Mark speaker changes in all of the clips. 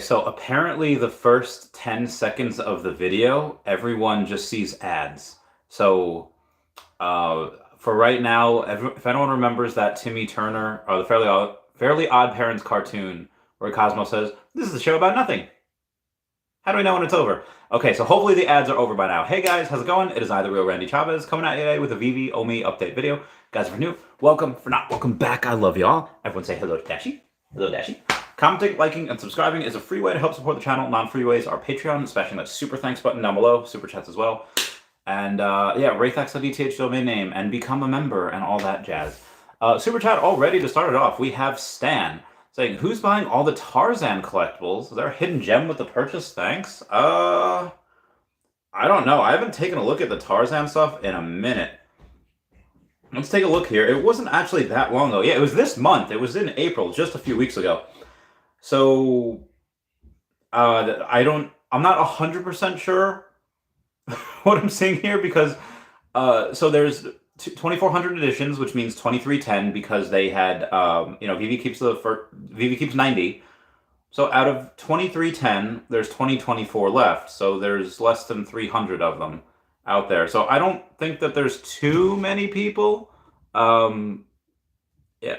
Speaker 1: so apparently the first 10 seconds of the video, everyone just sees ads. So for right now, if anyone remembers that Timmy Turner or the Fairly Odd Parents cartoon where Cosmo says, "This is a show about nothing. How do we know when it's over?" Okay, so hopefully the ads are over by now. Hey guys, how's it going? It is I, the real Randy Chavez, coming at you today with a Veve OMI update video. Guys, if you're new, welcome. For not, welcome back. I love y'all. Everyone say hello to Dashi. Hello, Dashi. Commenting, liking, and subscribing is a free way to help support the channel. Non-free ways are Patreon, smashing that super thanks button down below, super chats as well. And yeah, Wraithax.dth domain name, and become a member, and all that jazz. Super chat all ready to start it off. We have Stan saying, "Who's buying all the Tarzan collectibles? Is there a hidden gem with the purchase? Thanks." I don't know. I haven't taken a look at the Tarzan stuff in a minute. Let's take a look here. It wasn't actually that long ago. Yeah, it was this month. It was in April, just a few weeks ago. So, I'm not 100% sure what I'm seeing here because, so there's 2,400 editions, which means 2,310 because they had, Veve keeps 90. So out of 2,310, there's 2024 left. So there's less than 300 of them out there. So I don't think that there's too many people. Yeah,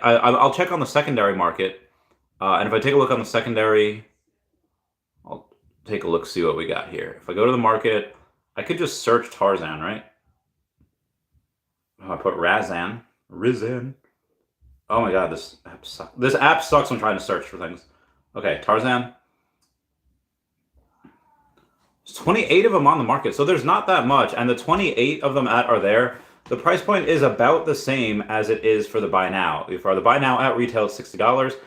Speaker 1: I'll check on the secondary market. And if I take a look on the secondary, I'll take a look, see what we got here. If I go to the market, I could just search Tarzan, right? Oh, I put Rizan. Oh my god, this app sucks. This app sucks when trying to search for things. Okay, Tarzan. There's 28 of them on the market, so there's not that much. And the 28 of them are there. The price point is about the same as it is for the buy now. For the buy now at retail, it's $60.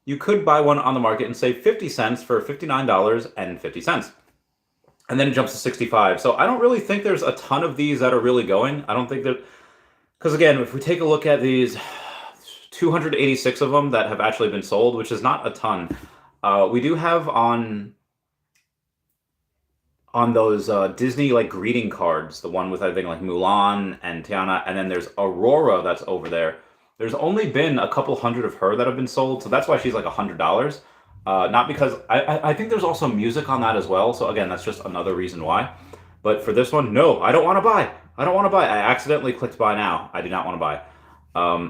Speaker 1: You could buy one on the market and save 50 cents for $59.50. And then it jumps to 65. So I don't really think there's a ton of these that are really going. I don't think that, because again, if we take a look at these 286 of them that have actually been sold, which is not a ton. We do have on those Disney like greeting cards, the one with I think like Mulan and Tiana, and then there's Aurora that's over there. There's only been a couple hundred of her that have been sold, so that's why she's like $100. Not because I think there's also music on that as well. So again, that's just another reason why. But for this one, no, I don't want to buy. I don't want to buy. I accidentally clicked buy now. I do not want to buy.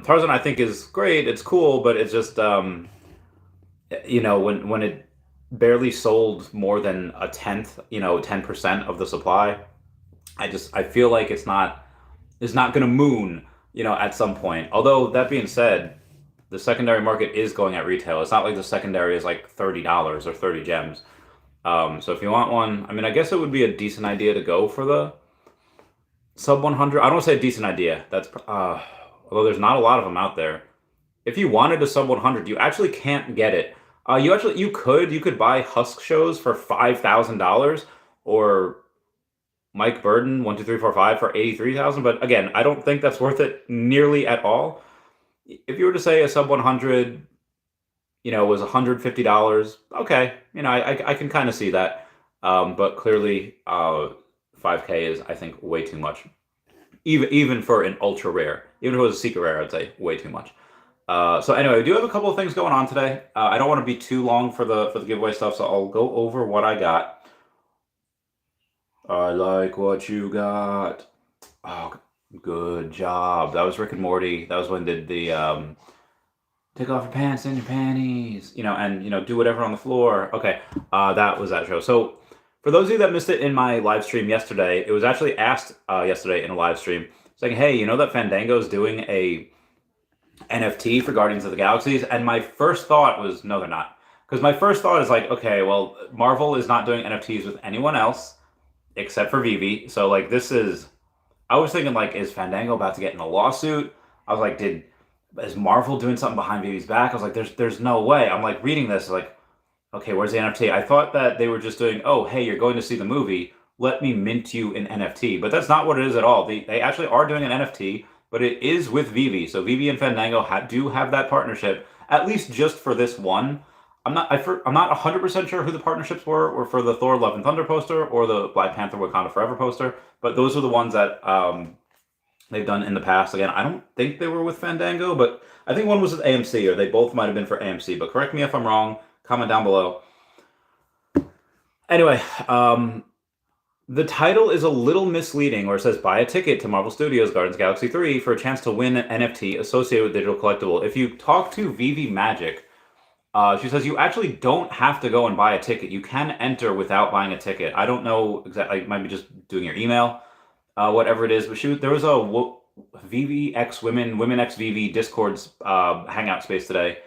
Speaker 1: Tarzan I think is great. It's cool, but it's just when it barely sold more than a tenth, 10% of the supply, I feel like it's not going to moon, at some point. Although that being said, the secondary market is going at retail. It's not like the secondary is like $30 or 30 gems. So if you want one, I mean, I guess it would be a decent idea to go for the sub 100. I don't want to say a decent idea. That's although there's not a lot of them out there. If you wanted a sub 100, you actually can't get it. You could buy Husk shows for $5,000 or Mike Burden 1 2 3 4 5 for 83,000. But again, I don't think that's worth it nearly at all. If you were to say a sub 100, was $150, okay, I can kind of see that. But clearly, 5K is, I think, way too much. Even for an ultra rare, even if it was a secret rare, I'd say way too much. So anyway, we do have a couple of things going on today. I don't want to be too long for the giveaway stuff, so I'll go over what I got. I like what you got. Oh, good job. That was Rick and Morty. That was when did the take off your pants and your panties, and do whatever on the floor. Okay, that was that show. So for those of you that missed it in my live stream yesterday, it was actually asked yesterday in a live stream, saying, "Hey, you know that Fandango is doing a NFT for Guardians of the Galaxies?" And my first thought was, no, they're not. Because my first thought is like, okay, well, Marvel is not doing NFTs with anyone else except for Veve. So like I was thinking like, is Fandango about to get in a lawsuit? I was like, is Marvel doing something behind Veve's back? I was like, there's no way. I'm like reading this like, okay, where's the NFT? I thought that they were just doing, oh, hey, you're going to see the movie. Let me mint you an NFT. But that's not what it is at all. They actually are doing an NFT, but it is with Veve. So Veve and Fandango do have that partnership, at least just for this one. I'm not 100% sure who the partnerships were for the Thor Love and Thunder poster or the Black Panther Wakanda Forever poster, but those are the ones that they've done in the past. Again, I don't think they were with Fandango, but I think one was with AMC, or they both might have been for AMC, but correct me if I'm wrong. Comment down below. Anyway, the title is a little misleading where it says buy a ticket to Marvel Studios Guardians of the Galaxy 3 for a chance to win an NFT associated with digital collectible. If you talk to Veve Magic, she says you actually don't have to go and buy a ticket. You can enter without buying a ticket. I don't know exactly. It might be just doing your email, whatever it is. But there was a Veve X Women X Veve Discord's hangout space today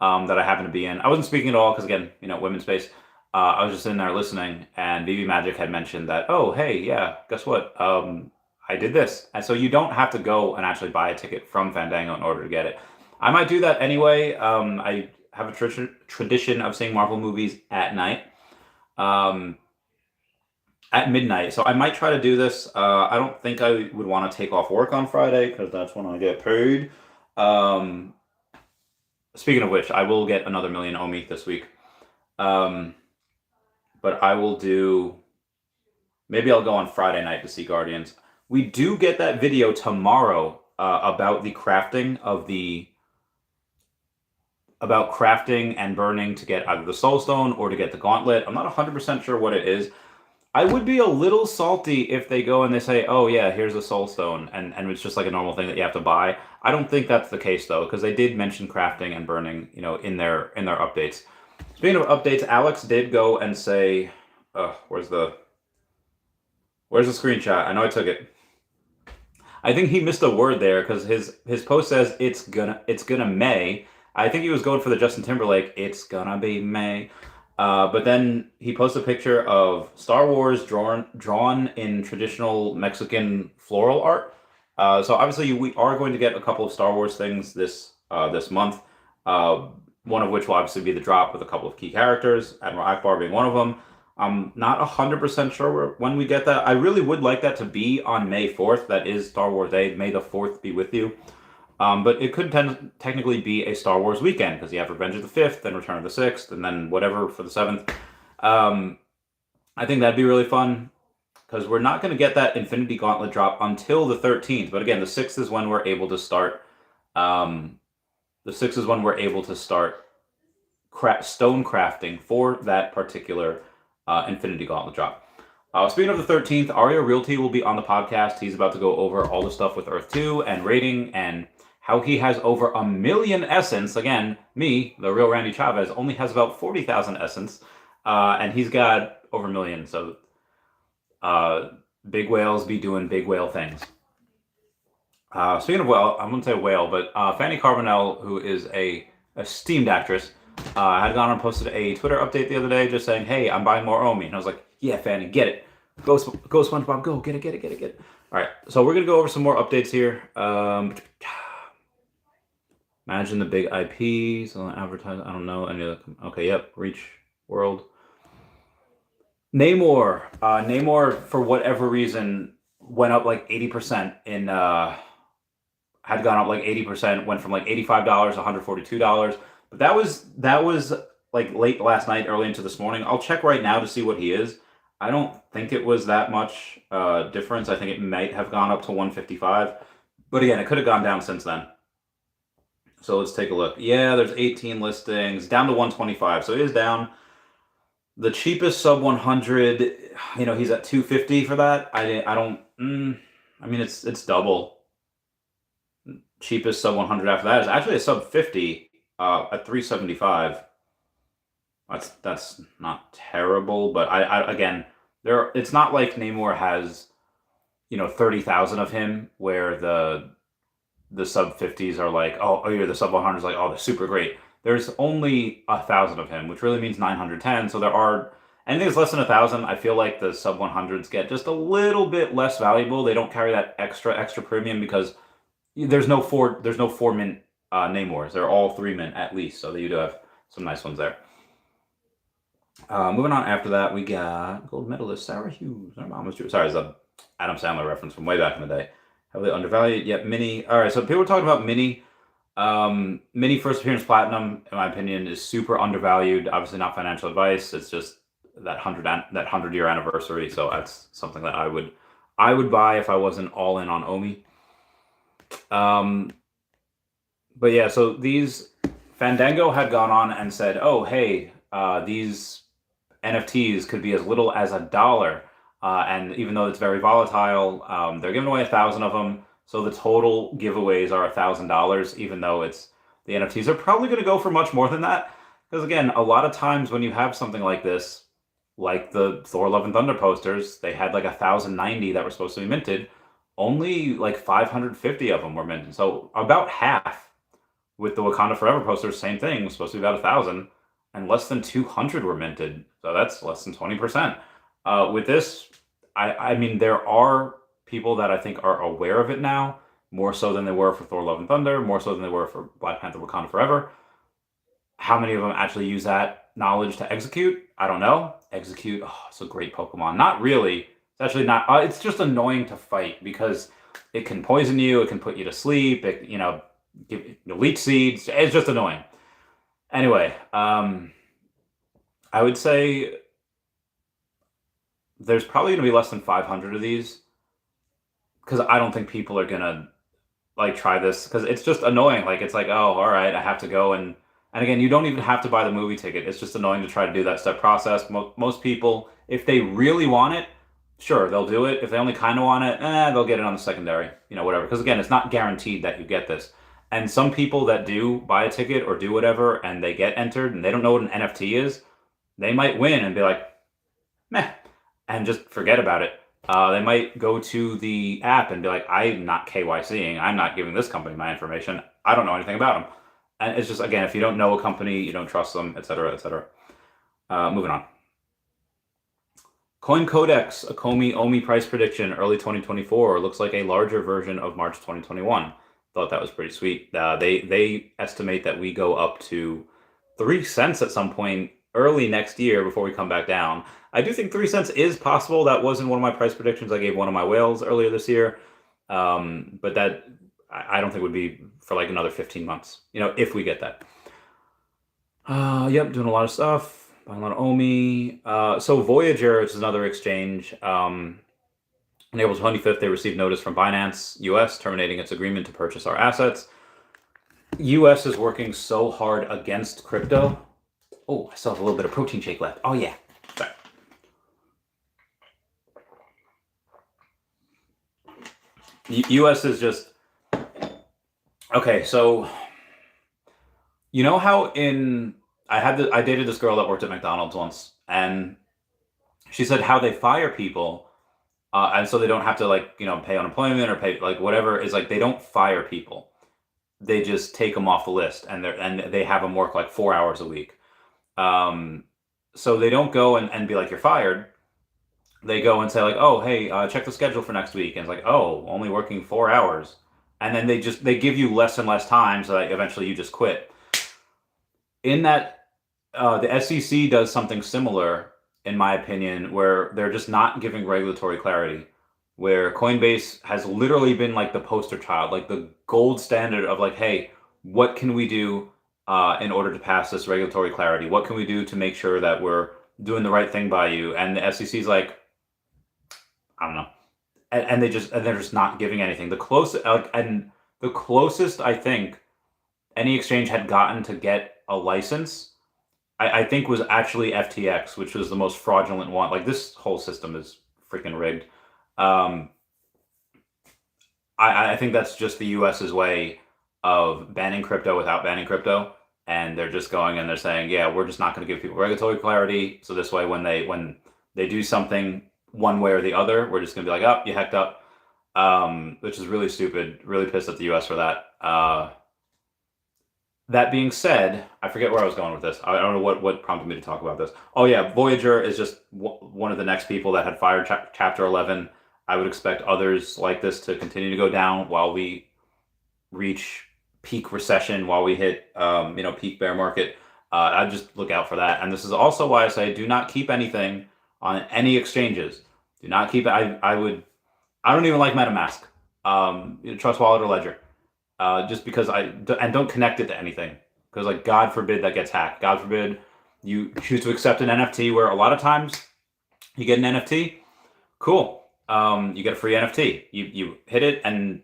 Speaker 1: that I happened to be in. I wasn't speaking at all because again, women's space. I was just in there listening, and Veve Magic had mentioned that. Oh, hey, yeah, guess what? I did this, and so you don't have to go and actually buy a ticket from Fandango in order to get it. I might do that anyway. I have a tradition of seeing Marvel movies at night, at midnight. So I might try to do this. I don't think I would want to take off work on Friday because that's when I get paid. Um, Speaking of which, I will get another million OMI this week. But I will do. Maybe I'll go on Friday night to see Guardians. We do get that video tomorrow about the crafting of about crafting and burning to get either the Soul Stone or to get the Gauntlet. I'm not 100% sure what it is. I would be a little salty if they go and they say, "Oh yeah, here's a Soul Stone," and it's just like a normal thing that you have to buy. I don't think that's the case though, because they did mention crafting and burning, in their updates. Speaking of updates, Alex did go and say, "Where's the screenshot?" I know I took it. I think he missed a word there because his post says it's gonna May. I think he was going for the Justin Timberlake. It's gonna be May. But then he posted a picture of Star Wars drawn in traditional Mexican floral art. So obviously we are going to get a couple of Star Wars things this month. One of which will obviously be the drop with a couple of key characters, Admiral Akbar being one of them. I'm not 100% sure when we get that. I really would like that to be on May 4th. That is Star Wars Day. May the 4th be with you. But it could technically be a Star Wars weekend because you have Revenge of the 5th, then Return of the 6th, and then whatever for the 7th. I think that'd be really fun because we're not going to get that Infinity Gauntlet drop until the 13th. But again, the 6th is when we're able to start. The 6th is when we're able to start stone crafting for that particular Infinity Gauntlet drop. Speaking of the 13th, Arya Realty will be on the podcast. He's about to go over all the stuff with Earth 2 and rating and how he has over 1 million essence. Again, me, the real Randy Chavez, only has about 40,000 essence. And he's got over 1 million. So big whales be doing big whale things. Speaking of whale, I'm going to say whale, but Fanny Carbonell, who is a esteemed actress, had gone and posted a Twitter update the other day just saying, "Hey, I'm buying more OMI." And I was like, "Yeah, Fanny, get it. Go SpongeBob, go. Get it. All right, so we're going to go over some more updates here. Imagine the big IPs, advertising, I don't know. Any of the, okay, yep, Reach World. Namor, for whatever reason, went up like 80% had gone up like 80%, went from like $85 to $142. But that was like late last night, early into this morning. I'll check right now to see what he is. I don't think it was that much difference. I think it might have gone up to 155. But again, it could have gone down since then. So let's take a look. Yeah, there's 18 listings, down to 125. So it is down. The cheapest sub 100, he's at 250 for that. I don't. I mean, it's double. Cheapest sub 100 after that is actually a sub 50 at 375. That's not terrible, but I again, it's not like Namor has 30,000 of him where the sub 50s are like, oh yeah, the sub 100s like, oh, they're super great. There's only 1,000 of him, which really means 910. So there are anything that's less than 1,000. I feel like the sub 100s get just a little bit less valuable. They don't carry that extra premium because there's no four mint Namors. They're all 3 mint at least. So you do have some nice ones there. Moving on after that, we got gold medalist Sarah Hughes. Sorry, it's a Adam Sandler reference from way back in the day. Heavily undervalued. Yep, Mini. All right, so people are talking about Mini. Mini first appearance platinum, in my opinion, is super undervalued. Obviously, not financial advice. It's just that 100-year anniversary. So that's something that I would buy if I wasn't all in on OMI. But yeah, so these Fandango had gone on and said, "Oh, hey, these NFTs could be as little as $1. And even though it's very volatile, they're giving away 1,000 of them. So the total giveaways are $1,000, even though the NFTs are probably going to go for much more than that. Because again, a lot of times when you have something like this, like the Thor Love and Thunder posters, they had like 1,090 that were supposed to be minted. Only like 550 of them were minted. So about half. With the Wakanda Forever posters, same thing. It was supposed to be about 1,000, and less than 200 were minted. So that's less than 20%. With this, I mean, there are people that I think are aware of it now, more so than they were for Thor Love and Thunder, more so than they were for Black Panther Wakanda Forever. How many of them actually use that knowledge to execute? I don't know. Execute, oh, it's a great Pokemon. Not really. It's actually not. It's just annoying to fight because it can poison you. It can put you to sleep. It, give leech seeds. It's just annoying. Anyway, I would say there's probably going to be less than 500 of these because I don't think people are going to like try this because it's just annoying. Like, it's like, oh, all right, I have to go and again, you don't even have to buy the movie ticket. It's just annoying to try to do that step process. Most people, if they really want it, sure, they'll do it. If they only kind of want it, they'll get it on the secondary, whatever. Because again, it's not guaranteed that you get this. And some people that do buy a ticket or do whatever and they get entered and they don't know what an NFT is, they might win and be like, meh, and just forget about it. They might go to the app and be like, I'm not KYCing. I'm not giving this company my information. I don't know anything about them. And it's just, again, if you don't know a company, you don't trust them, et cetera, et cetera. Moving on. Coin Codex, a OMI price prediction, early 2024. Looks like a larger version of March 2021. Thought that was pretty sweet. They estimate that we go up to 3 cents at some point early next year before we come back down. I do think 3 cents is possible. That wasn't one of my price predictions. I gave one of my whales earlier this year. But that I don't think would be for like another 15 months, if we get that. Yep, doing a lot of stuff, buying a lot of OMI. So Voyager, which is another exchange, on April 25th, they received notice from Binance US terminating its agreement to purchase our assets. US is working so hard against crypto. Oh, I still have a little bit of protein shake left. Oh, yeah. Sorry. US is just... Okay, so... You know how I dated this girl that worked at McDonald's once, and she said how they fire people, and so they don't have to pay unemployment or pay whatever. Is they don't fire people, they just take them off the list, and they have them work 4 hours a week. So they don't go and be like, you're fired. They go and say oh, hey, check the schedule for next week, and it's oh, only working 4 hours, and then they give you less and less time, so that eventually you just quit. In that, the SEC does something similar, in my opinion, where they're just not giving regulatory clarity, where Coinbase has literally been the poster child, the gold standard of hey, what can we do in order to pass this regulatory clarity? What can we do to make sure that we're doing the right thing by you? And the SEC's I don't know. And they're just not giving anything. The closest I think any exchange had gotten to get a license, I think was actually FTX, which was the most fraudulent one. This whole system is freaking rigged. I think that's just the US's way of banning crypto without banning crypto. And they're just going and they're saying, yeah, we're just not going to give people regulatory clarity. So this way, when they do something one way or the other, we're just going to be oh, you hecked up, which is really stupid. Really pissed at the US for that. That being said, I forget where I was going with this. I don't know what prompted me to talk about this. Oh yeah, Voyager is just one of the next people that had fired Chapter 11. I would expect others like this to continue to go down while we reach peak recession, while we hit peak bear market. I'd just look out for that. And this is also why I say do not keep anything on any exchanges. Do not keep it. I don't even like MetaMask. Trust Wallet or Ledger. Just because don't connect it to anything, because God forbid that gets hacked. God forbid you choose to accept an NFT, where a lot of times you get an NFT, cool, you get a free NFT, you hit it, and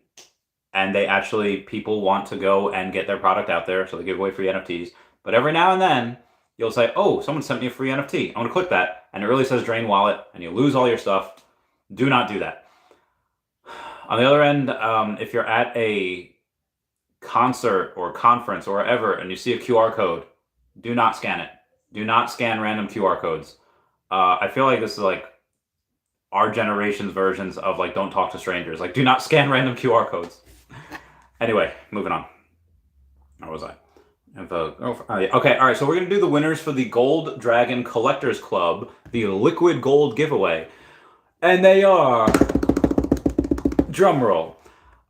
Speaker 1: they actually, people want to go and get their product out there, so they give away free NFTs. But every now and then you'll say, oh, someone sent me a free NFT. I'm going to click that. And it really says drain wallet, and you lose all your stuff. Do not do that. On the other end, if you're at a concert or conference or wherever and you see a QR code, do not scan it. Do not scan random QR codes. I feel like this is like our generation's versions of like don't talk to strangers. Like do not scan random QR codes. Anyway, moving on. Where was I? Okay, all right. So we're gonna do the winners for the Gold Dragon Collectors Club, the Liquid Gold giveaway, and they are drumroll.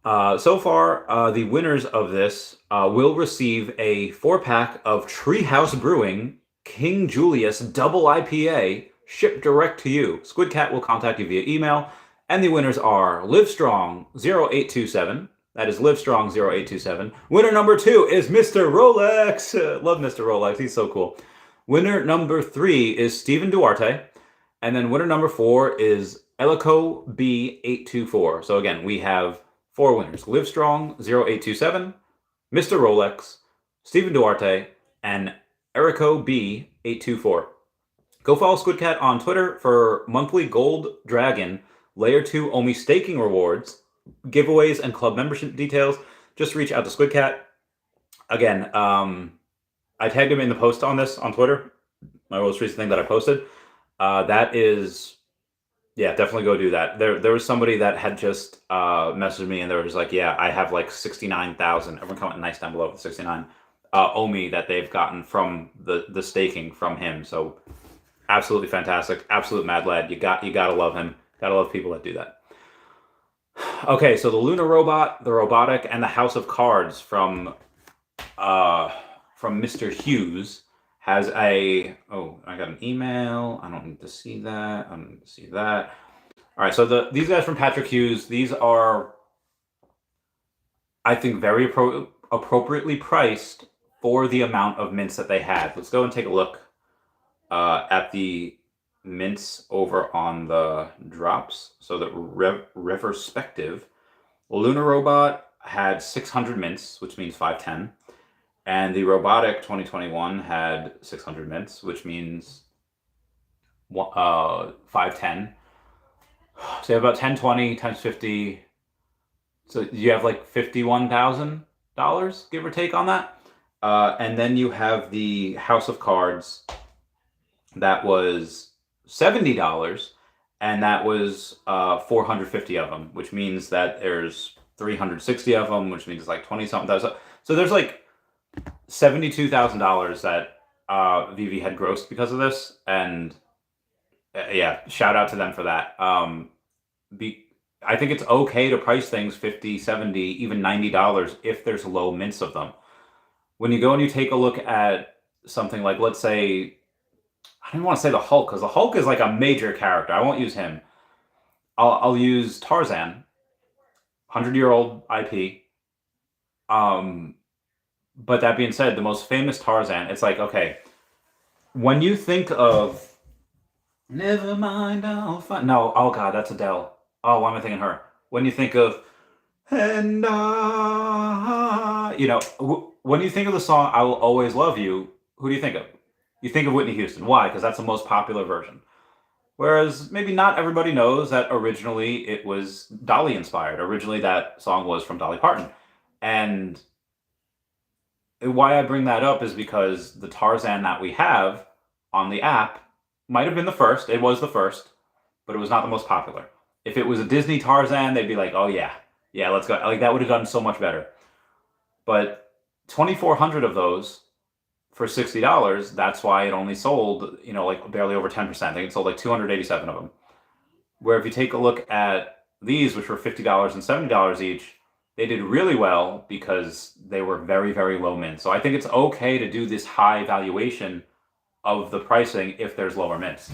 Speaker 1: So far, the winners of this will receive a 4-pack of Treehouse Brewing King Julius Double IPA shipped direct to you. Squidcat will contact you via email, and the winners are Livestrong0827. That is Livestrong0827. Winner number 2 is Mr. Rolex. Love Mr. Rolex. He's so cool. Winner number 3 is Stephen Duarte. And then winner number 4 is Elico B824. So again, we have 4 winners. Livestrong0827, Mr. Rolex, Stephen Duarte, and Erico B824. Go follow Squidcat on Twitter for monthly Gold Dragon Layer 2 OMI staking rewards, giveaways, and club membership details. Just reach out to Squidcat. Again, I tagged him in the post on this on Twitter, my most recent thing that I posted. That is, yeah, definitely go do that. There was somebody that had just messaged me and they were just like, yeah, I have like 69,000. Everyone comment nice down below with 69 OMI that they've gotten from the staking from him. So absolutely fantastic, absolute mad lad. You gotta love him. Gotta love people that do that. Okay, so the Luna Robot, the Robotic, and the House of Cards from Mr. Hughes has a, oh, I got an email. I don't need to see that. I don't need to see that. All right, so these guys from Patrick Hughes, these are, I think, very appropriately priced for the amount of mints that they had. Let's go and take a look at the mints over on the drops. So the retrospective, Luna Robot had 600 mints, which means 510. And the Robotic 2021 had 600 mints, which means 510. So you have about 1020 times 50. So you have like $51,000, give or take, on that. And then you have the House of Cards that was $70, and that was 450 of them, which means that there's 360 of them, which means like 20 something thousand. So there's like $72,000 that Veve had grossed because of this, and yeah, shout out to them for that. I think it's okay to price things $50, $70, even $90 if there's low mints of them. When you go and you take a look at something like, let's say, I didn't want to say the Hulk, because the Hulk is like a major character. I won't use him. I'll use Tarzan, 100-year-old IP. But that being said, the most famous Tarzan, it's like, okay, when you think of Never Mind, I'll find... No, oh God, that's Adele. Oh, why am I thinking her? When you think of and you know, when you think of the song I Will Always Love You, who do you think of? You think of Whitney Houston. Why? Because that's the most popular version. Whereas maybe not everybody knows that originally it was Dolly inspired. Originally that song was from Dolly Parton. And why I bring that up is because the Tarzan that we have on the app might have been the first. It was the first, but it was not the most popular. If it was a Disney Tarzan, they'd be like, oh yeah, let's go. Like that would have done so much better. But 2,400 of those for $60, that's why it only sold, you know, like barely over 10%. I think it sold like 287 of them. Where if you take a look at these, which were $50 and $70 each, they did really well because they were very, very low mint. So I think it's okay to do this high valuation of the pricing if there's lower mints.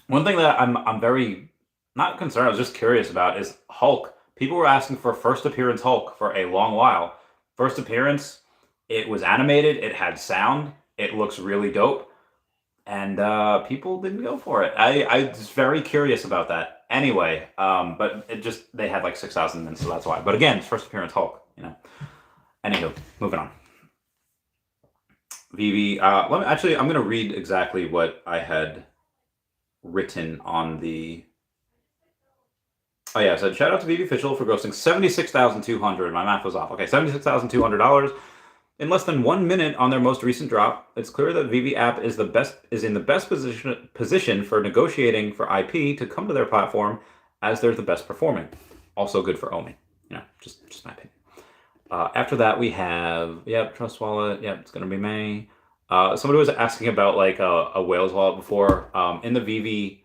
Speaker 1: One thing that I'm very not concerned, I was just curious about is Hulk. People were asking for first appearance Hulk for a long while. First appearance, it was animated, it had sound, it looks really dope, and people didn't go for it. I was very curious about that. Anyway, but it just, they had like 6,000 mints, so that's why. But again, it's first appearance Hulk, you know. Anywho, moving on. Veve. I'm going to read exactly what I had written on the. Oh yeah, so shout out to Veve Official for grossing $76,200. My math was off. Okay, $76,200 in less than 1 minute on their most recent drop. It's clear that Veve app is in the best position for negotiating for IP to come to their platform, as they're the best performing. Also good for OMI. Just my opinion. After that, we have Trust Wallet. It's gonna be May. Somebody was asking about like a Whales wallet before. In the Veve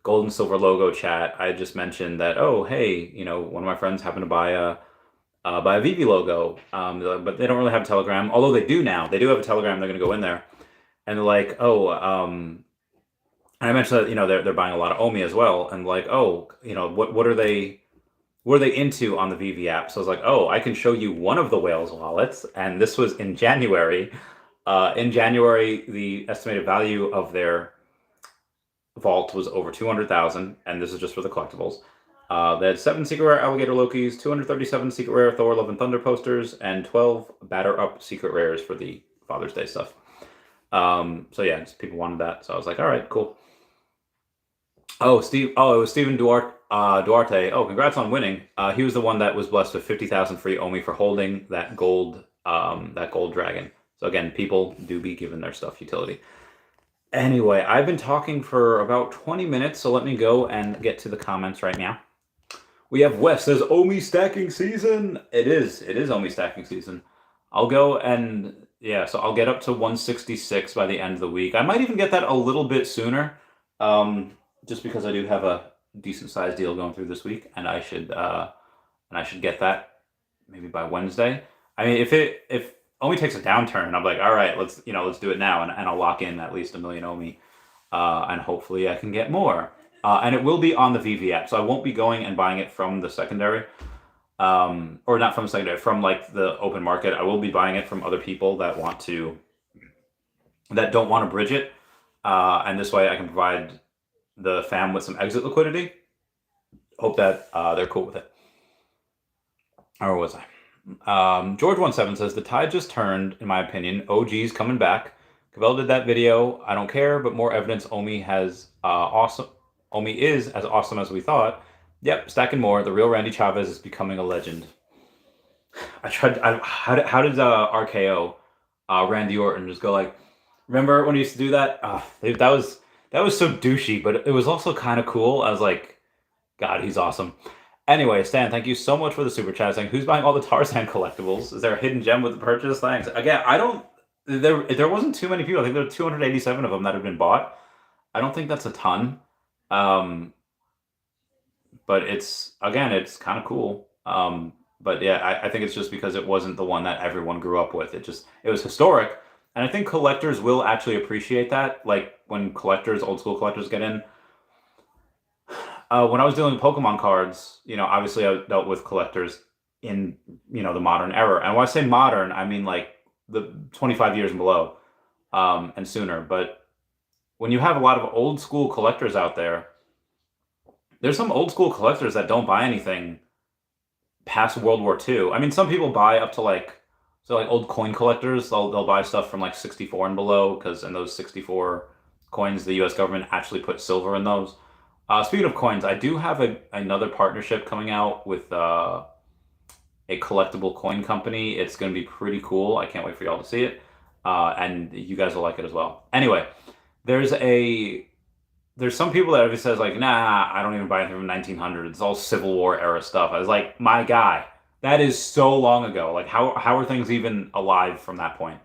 Speaker 1: gold and silver logo chat, I just mentioned that, oh hey, one of my friends happened to buy a Veve logo, but they don't really have a Telegram. Although they do now. They do have a Telegram. They're gonna go in there, and they're like, oh, and I mentioned that they're buying a lot of OMI as well, and like, oh, what are they? What are they into on the Veve app? So I was like, oh, I can show you one of the Whales wallets, and this was in January. In January, the estimated value of their vault was over 200,000, and this is just for the collectibles. They had 7 secret rare alligator Lokis, 237 secret rare Thor Love and Thunder posters, and 12 batter up secret rares for the Father's Day stuff. So yeah, just people wanted that, so I was like, all right, cool. Oh, it was Steven Duarte. Oh, congrats on winning. He was the one that was blessed with 50,000 free OMI for holding that gold dragon. So again, people do be given their stuff utility. Anyway, I've been talking for about 20 minutes, so let me go and get to the comments right now. We have Wes says OMI stacking season. It is OMI stacking season. I'll go and so I'll get up to 166 by the end of the week. I might even get that a little bit sooner. Just because I do have a decent sized deal going through this week, and I should get that maybe by Wednesday. I mean, if OMI takes a downturn, I'm like, all right, let's do it now, and I'll lock in at least 1 million OMI, and hopefully I can get more. And it will be on the Veve app, so I won't be going and buying it from the secondary, or not from the secondary, from like the open market. I will be buying it from other people that don't want to bridge it, and this way I can provide the fam with some exit liquidity. Hope that they're cool with it. Or was I? George17 says, the tide just turned, in my opinion. OG's coming back. Cavell did that video. I don't care, but more evidence OMI is as awesome as we thought. Yep, stacking more. The real Randy Chavez is becoming a legend. How did RKO Randy Orton just go like, remember when he used to do that? That was so douchey, but it was also kind of cool. I was like, God, he's awesome. Anyway, Stan, thank you so much for the super chat saying, who's buying all the Tarzan collectibles? Is there a hidden gem with the purchase? Thanks. Again, there wasn't too many people. I think there were 287 of them that have been bought. I don't think that's a ton. But it's kind of cool. But yeah, I think it's just because it wasn't the one that everyone grew up with. It was historic. And I think collectors will actually appreciate that. Like when old school collectors get in. When I was dealing with Pokemon cards, obviously I dealt with collectors in, the modern era. And when I say modern, I mean like the 25 years and below, and sooner. But when you have a lot of old school collectors out there, there's some old school collectors that don't buy anything past World War II. I mean, some people buy up to like old coin collectors, they'll buy stuff from like 64 and below, because in those 64 coins, the U.S. government actually put silver in those. Speaking of coins, I do have another partnership coming out with a collectible coin company. It's going to be pretty cool. I can't wait for y'all to see it, and you guys will like it as well. Anyway, there's some people that always says like, nah, I don't even buy anything from 1900s. It's all Civil War era stuff. I was like, my guy, that is so long ago. Like, how are things even alive from that point?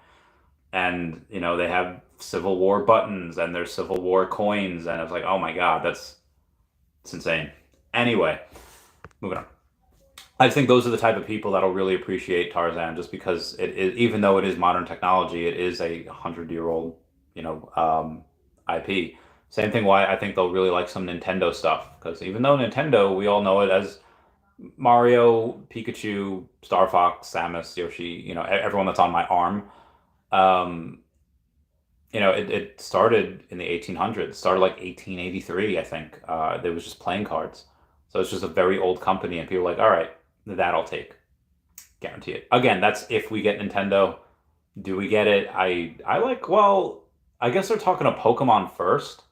Speaker 1: And they have Civil War buttons and there's Civil War coins, and I was like, oh my God, it's insane. Anyway, moving on. I just think those are the type of people that'll really appreciate Tarzan, just because even though it is modern technology, it is a 100-year-old, IP. Same thing why I think they'll really like some Nintendo stuff, because even though Nintendo, we all know it as Mario, Pikachu, Star Fox, Samus, Yoshi, everyone that's on my arm. It started in the 1800s. It started like 1883, I think. There was just playing cards. So it's just a very old company, and people are like, all right, that I'll take. Guarantee it. Again, that's if we get Nintendo. Do we get it? I like, well, I guess they're talking to Pokemon first.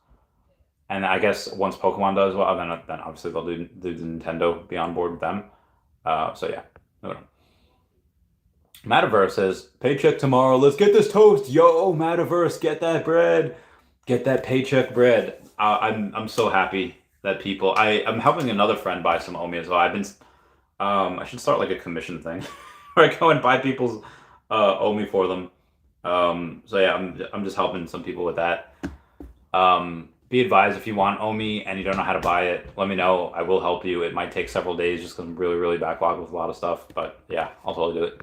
Speaker 1: And I guess once Pokemon does well, then obviously they'll do Nintendo be on board with them. So yeah. Metaverse says, paycheck tomorrow. Let's get this toast. Yo, Metaverse, get that bread. Get that paycheck bread. I'm so happy that people. I'm helping another friend buy some OMI as well. I should start like a commission thing where I go and buy people's OMI for them. So yeah, I'm just helping some people with that. Be advised, if you want OMI and you don't know how to buy it, let me know. I will help you. It might take several days just because I'm really, really backlogged with a lot of stuff. But yeah, I'll totally do it.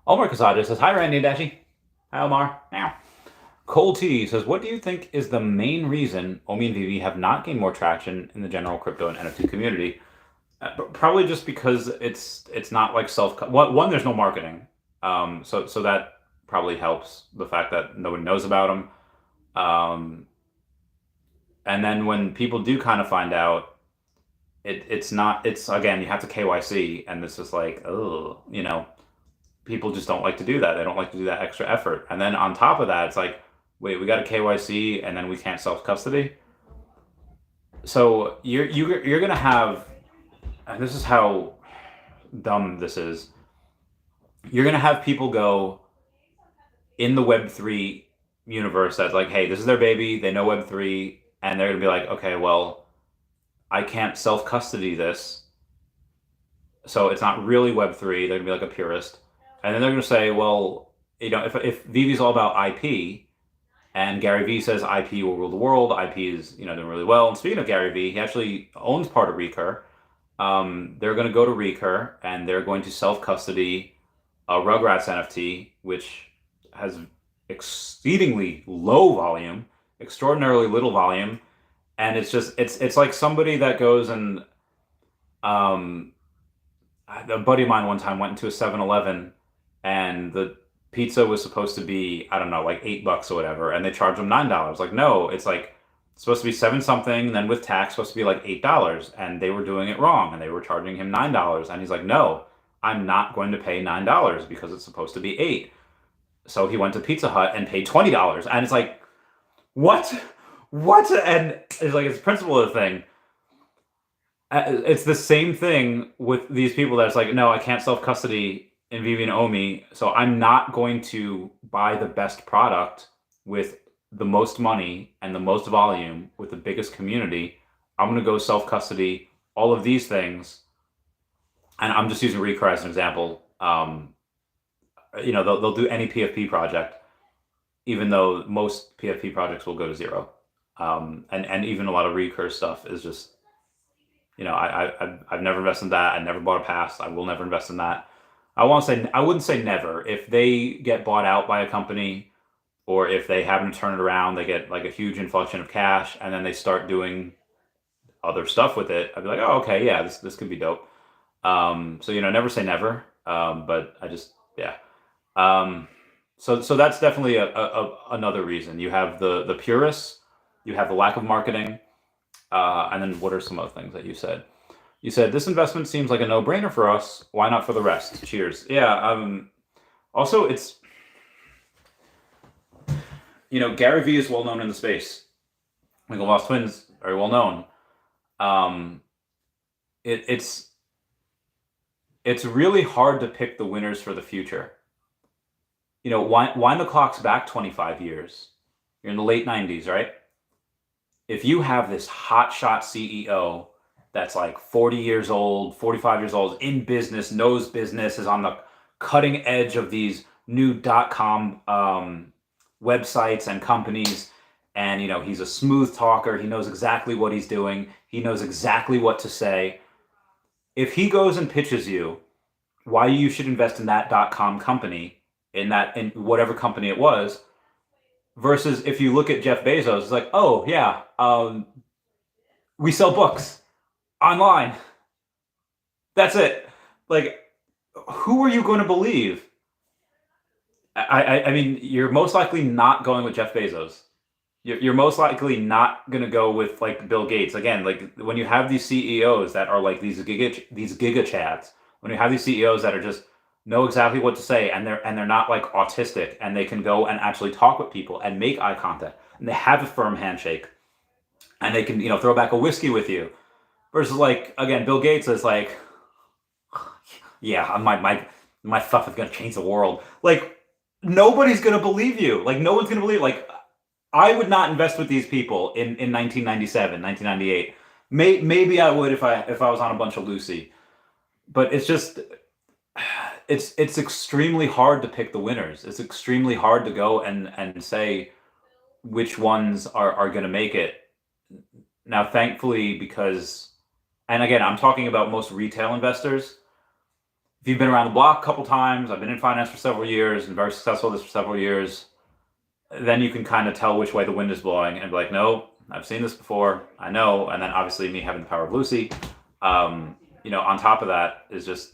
Speaker 1: Omar Casada says, hi, Randy and Dashi. Hi, Omar. Meow. Cole T says, what do you think is the main reason OMI and Veve have not gained more traction in the general crypto and NFT community? Probably just because it's not like one, there's no marketing. So that probably helps, the fact that nobody knows about them. And then when people do kind of find out, it's again, you have to KYC, and this is like, oh, people just don't like to do that. They don't like to do that extra effort. And then on top of that, it's like, wait, we got a KYC and then we can't self-custody. So you're gonna have, and this is how dumb this is, you're gonna have people go in the Web3 universe that's like, hey, this is their baby, they know Web3, and they're gonna be like, okay, well, I can't self-custody this, so it's not really Web3. They're gonna be like a purist. And then they're going to say, well, if Veve's all about IP, and Gary Vee says IP will rule the world, IP is doing really well. And speaking of Gary Vee, he actually owns part of Recur. They're going to go to Recur and they're going to self-custody a Rugrats NFT, which has exceedingly low volume, extraordinarily little volume, and it's like somebody that goes and a buddy of mine one time went into a 7-Eleven. And the pizza was supposed to be, I don't know, like $8 or whatever, and they charged them $9. Like, no, it's like it's supposed to be 7 something, then with tax supposed to be like $8, and they were doing it wrong, and they were charging him $9, and he's like, no, I'm not going to pay $9 because it's supposed to be 8. So he went to Pizza Hut and paid $20, and it's like, what? And it's like, it's the principle of the thing. It's the same thing with these people that's like, no, I can't self-custody in Veve and OMI, so I'm not going to buy the best product with the most money and the most volume with the biggest community. I'm going to go self-custody all of these things, and I'm just using Recur as an example. They'll do any PFP project, even though most PFP projects will go to zero. And even a lot of Recur stuff is just, I've never invested in that. I never bought a pass. I will never invest in that. I wouldn't say never. If they get bought out by a company, or if they happen to turn it around, they get like a huge inflection of cash, and then they start doing other stuff with it, I'd be like, oh, okay, yeah, this could be dope. So never say never. But I just, yeah. So that's definitely another reason. You have the purists, you have the lack of marketing, and then what are some other things that you said? You said, this investment seems like a no-brainer for us. Why not for the rest? Cheers. Yeah. Also, it's, Gary Vee is well known in the space. Like, the Lost Twins are well known. It's really hard to pick the winners for the future. Wind the clocks back 25 years. You're in the late 90s, right? If you have this hotshot CEO that's like 40 years old, 45 years old, in business, knows business, is on the cutting edge of these new .com websites and companies, and he's a smooth talker, he knows exactly what he's doing, he knows exactly what to say. If he goes and pitches you why you should invest in that .com company, in whatever company it was, versus if you look at Jeff Bezos, it's like, oh yeah, we sell books online. That's it. Like, who are you going to believe? I mean, you're most likely not going with Jeff Bezos. You're most likely not going to go with like Bill Gates. Again, like when you have these CEOs that are like these giga chads, when you have these CEOs that are just know exactly what to say, and they're not like autistic, and they can go and actually talk with people and make eye contact, and they have a firm handshake, and they can throw back a whiskey with you. Versus like again, Bill Gates is like, yeah, my stuff is gonna change the world. Like nobody's gonna believe you. Like no one's gonna believe. Like I would not invest with these people in 1997, 1998. Maybe I would if I was on a bunch of Lucy, but it's just it's extremely hard to pick the winners. It's extremely hard to go and say which ones are going to make it. Now, thankfully, because, and again, I'm talking about most retail investors. If you've been around the block a couple times, I've been in finance for several years and very successful this for several years, then you can kind of tell which way the wind is blowing and be like, no, I've seen this before, I know. And then obviously me having the power of Lucy, on top of that is just,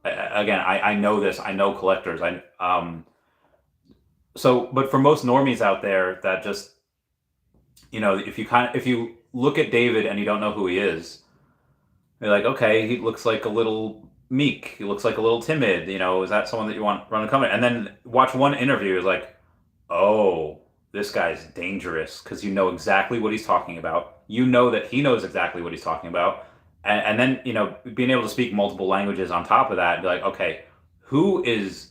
Speaker 1: again, I know this, I know collectors. But for most normies out there that just, if you look at David and you don't know who he is, you're like, okay, he looks like a little meek. He looks like a little timid. Is that someone that you want run a company? And then watch one interview is like, oh, this guy's dangerous because you know exactly what he's talking about. You know that he knows exactly what he's talking about. And then, being able to speak multiple languages on top of that, be like, okay, who is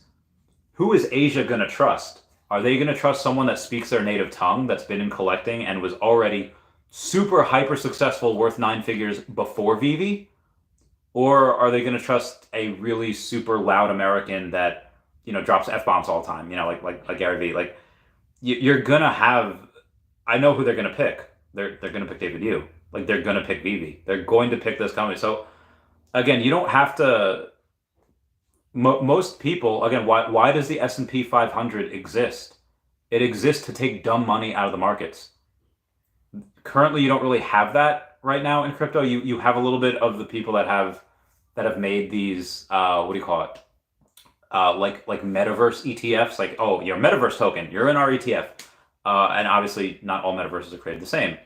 Speaker 1: Asia going to trust? Are they going to trust someone that speaks their native tongue, that's been in collecting and was already super hyper successful, worth 9 figures before Veve? Or are they going to trust a really super loud American that, drops F-bombs all the time, like Gary Vee? Like, you're going to have, I know who they're going to pick. They're going to pick David Yu. Like, they're going to pick Veve. They're going to pick this company. So, again, you don't have to, most people, again, why does the S&P 500 exist? It exists to take dumb money out of the markets. Currently, you don't really have that right now in crypto. You have a little bit of the people that have made these, what do you call it? Like metaverse ETFs, like, oh, you're a metaverse token, you're in our ETF. And obviously not all metaverses are created the same.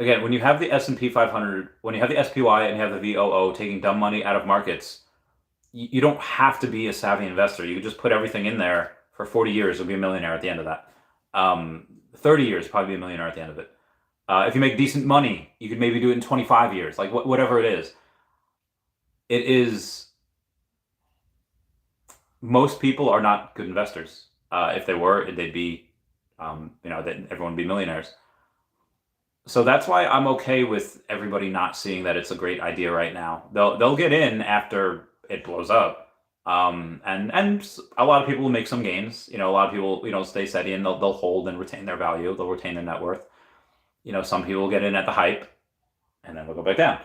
Speaker 1: Again, when you have the S&P 500, when you have the SPY and you have the VOO taking dumb money out of markets, you don't have to be a savvy investor. You can just put everything in there for 40 years, you'll be a millionaire at the end of that. 30 years, probably be a millionaire at the end of it. If you make decent money, you could maybe do it in 25 years, like whatever it is. It is, most people are not good investors. If they were, they'd be, everyone would be millionaires. So that's why I'm okay with everybody not seeing that it's a great idea right now. They'll get in after it blows up, and a lot of people will make some gains. A lot of people stay steady and they'll hold and retain their value. They'll retain their net worth. Some people will get in at the hype, and then they'll go back down.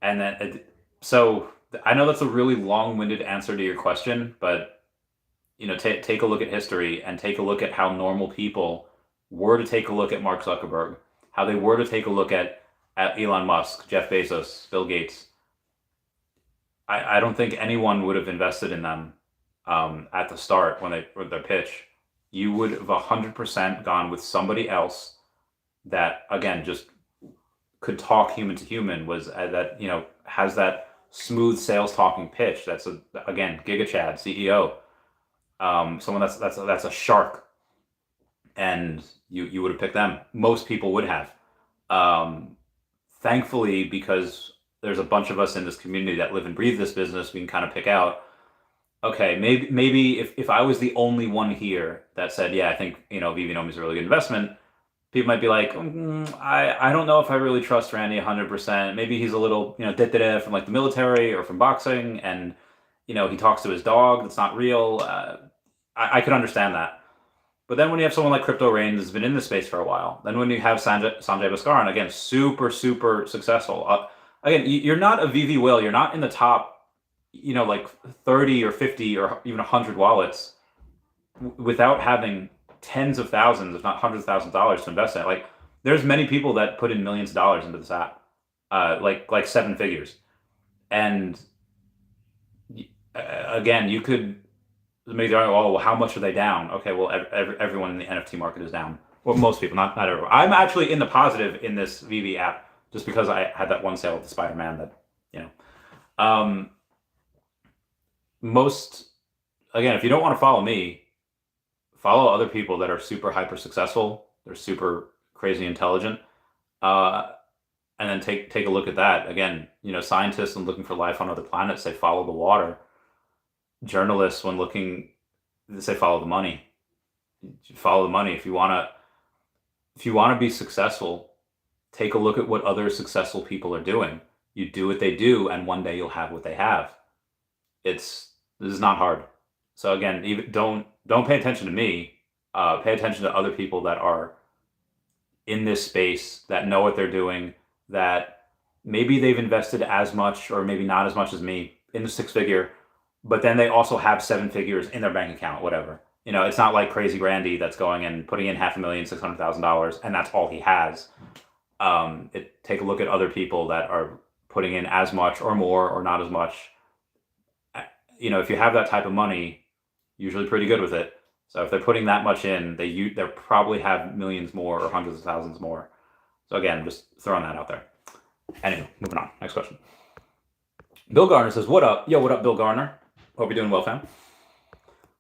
Speaker 1: And then so I know that's a really long-winded answer to your question, but take a look at history and take a look at how normal people were to take a look at Mark Zuckerberg, how they were to take a look at Elon Musk, Jeff Bezos, Bill Gates. I don't think anyone would have invested in them at the start with their pitch. You would have 100% gone with somebody else that, again, just could talk human to human, was that has that smooth sales talking pitch. That's again Giga Chad, CEO, someone that's a shark, and you would have picked them. Most people would have. Thankfully, because there's a bunch of us in this community that live and breathe this business, we can kind of pick out, okay, maybe if I was the only one here that said, yeah, I think Veve is a really good investment, people might be like, I don't know if I really trust Randy 100%. Maybe he's a little from like the military or from boxing, and he talks to his dog that's not real. I could understand that. But then when you have someone like Crypto Rain that's been in this space for a while, then when you have Sanjay Bhaskaran, again, super successful. Again, you're not a Veve Will. You're not in the top, like 30 or 50 or even 100 wallets without having tens of thousands, if not hundreds of thousands of dollars to invest in it. Like, there's many people that put in millions of dollars into this app, like 7 figures. And again, you could maybe, oh, well, how much are they down? Okay, well, everyone in the NFT market is down. Well, most people, not everyone. I'm actually in the positive in this Veve app, just because I had that one sale with the Spider-Man that, again, if you don't want to follow me, follow other people that are super hyper successful. They're super crazy intelligent. And then take a look at that. Again, scientists when looking for life on other planets say follow the water. Journalists when looking, they say follow the money. Follow the money. If you want to be successful, take a look at what other successful people are doing. You do what they do, and one day you'll have what they have. This is not hard. So again, even don't pay attention to me. Pay attention to other people that are in this space, that know what they're doing, that maybe they've invested as much or maybe not as much as me in the 6-figure, but then they also have 7 figures in their bank account, whatever. It's not like crazy Randy that's going and putting in $500,000, $600,000, and that's all he has. Take a look at other people that are putting in as much or more or not as much. If you have that type of money, usually pretty good with it. So if they're putting that much in, they probably have millions more or hundreds of thousands more. So again, just throwing that out there. Anyway, moving on. Next question. Bill Garner says, what up? Yo, what up, Bill Garner? Hope you're doing well, fam.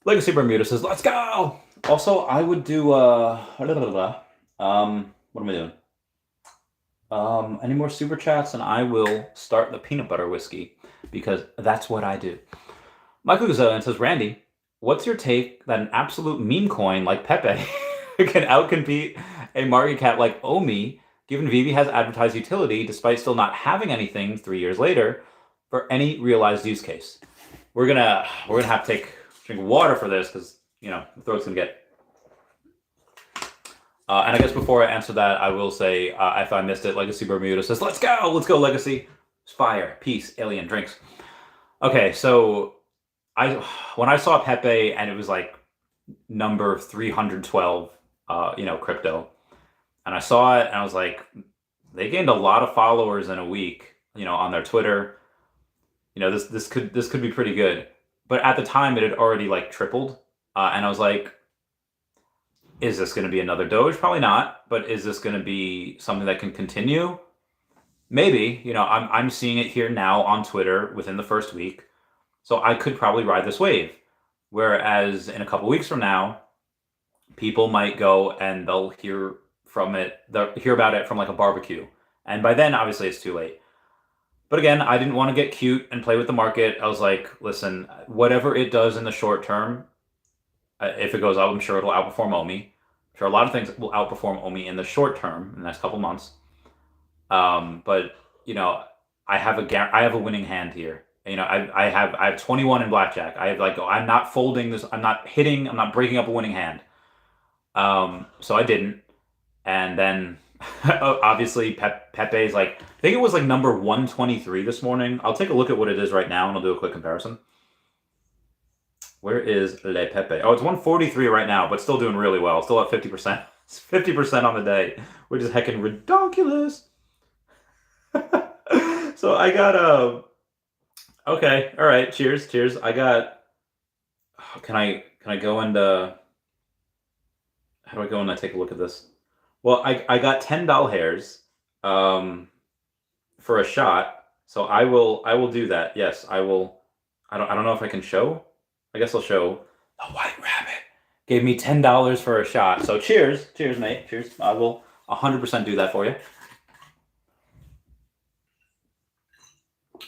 Speaker 1: Legacy Bermuda says, let's go! Also, I would do, what am I doing? Any more super chats, and I will start the peanut butter whiskey, because that's what I do. Michael Gazillion says, Randy, what's your take that an absolute meme coin like Pepe can outcompete a market cap like OMI, given Veve has advertised utility despite still not having anything 3 years later for any realized use case? We're gonna have to drink water for this because the throat's gonna get. And I guess before I answer that, I will say if I missed it, Legacy Bermuda says, "Let's go, Legacy, fire, peace, alien drinks." Okay, so when I saw Pepe and it was like number 312, crypto, and I saw it and I was like, they gained a lot of followers in a week, on their Twitter. This could be pretty good. But at the time, it had already like tripled, and I was like, is this going to be another Doge? Probably not. But is this going to be something that can continue? Maybe. I'm seeing it here now on Twitter within the first week, so I could probably ride this wave. Whereas in a couple weeks from now, people might go and they'll hear about it from like a barbecue, and by then, obviously, it's too late. But again, I didn't want to get cute and play with the market. I was like, listen, whatever it does in the short term, if it goes up, I'm sure it'll outperform OMI. I'm sure a lot of things will outperform OMI in the short term, in the next couple months. But I have a winning hand here. I have 21 in blackjack. I'm not folding this. I'm not breaking up a winning hand. So I didn't, and then. Obviously, Pepe's like, I think it was like number 123 this morning. I'll take a look at what it is right now, and I'll do a quick comparison. Where is Le Pepe? Oh, it's 143 right now, but still doing really well. Still at 50%. It's 50% on the day, which is heckin' ridiculous. So I got okay, all right. Cheers. I got. Can I go and how do I go and take a look at this? Well, I got 10 doll hairs for a shot, so I will do that. Yes, I will. I don't know if I can show. I guess I'll show. The White Rabbit gave me $10 for a shot. So cheers, mate. Cheers. I will 100% do that for you. Oh,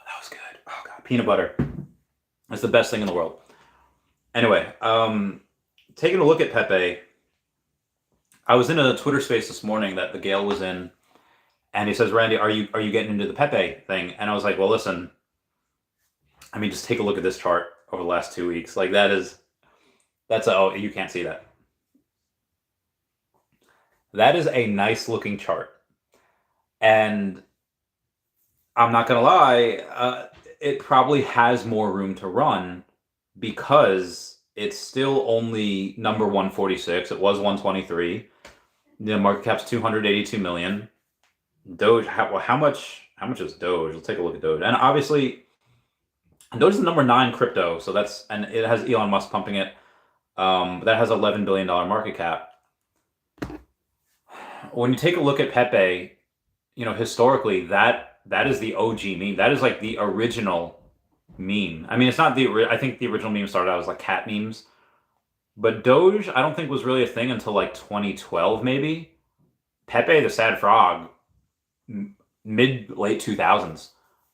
Speaker 1: that was good. Oh god, peanut butter. That's the best thing in the world. Anyway, taking a look at Pepe. I was in a Twitter space this morning that the Gale was in, and he says, Randy, are you getting into the Pepe thing? And I was like, well, listen, just take a look at this chart over the last 2 weeks. Like oh, you can't see that. That is a nice looking chart. And I'm not going to lie, it probably has more room to run because it's still only number 146. It was 123. The market cap's 282 million. Doge, how much is Doge? Let's take a look at Doge. And obviously, Doge is the number 9 crypto, so and it has Elon Musk pumping it. That has $11 billion market cap. When you take a look at Pepe, historically, that is the OG meme. That is like the original meme. I mean, it's not I think the original meme started out as like cat memes, but Doge I don't think was really a thing until like 2012 maybe. Pepe the Sad Frog, mid late 2000s.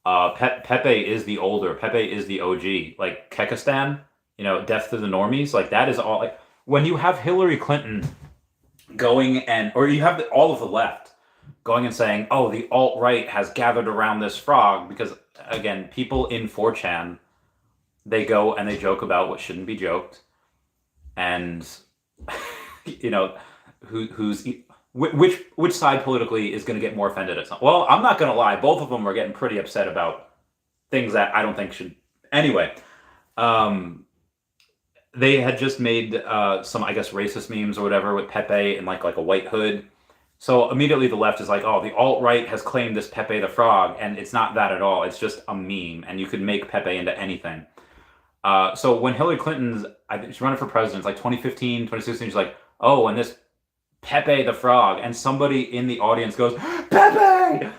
Speaker 1: Pepe is the older. Pepe is the OG. Like Kekistan, death to the normies. Like that is all. Like when you have Hillary Clinton going or you have all of the left going and saying, "Oh, the alt-right has gathered around this frog," because again, people in 4chan, they go and they joke about what shouldn't be joked, and who's which side politically is going to get more offended at something. Well, I'm not going to lie, both of them are getting pretty upset about things that I don't think should. Anyway, they had just made some, I guess, racist memes or whatever with Pepe and like a white hood. So immediately the left is like, oh, the alt-right has claimed this Pepe the Frog, and it's not that at all. It's just a meme, and you could make Pepe into anything. So when Hillary she's running for president, it's like 2015, 2016, she's like, oh, and this Pepe the Frog, and somebody in the audience goes, Pepe!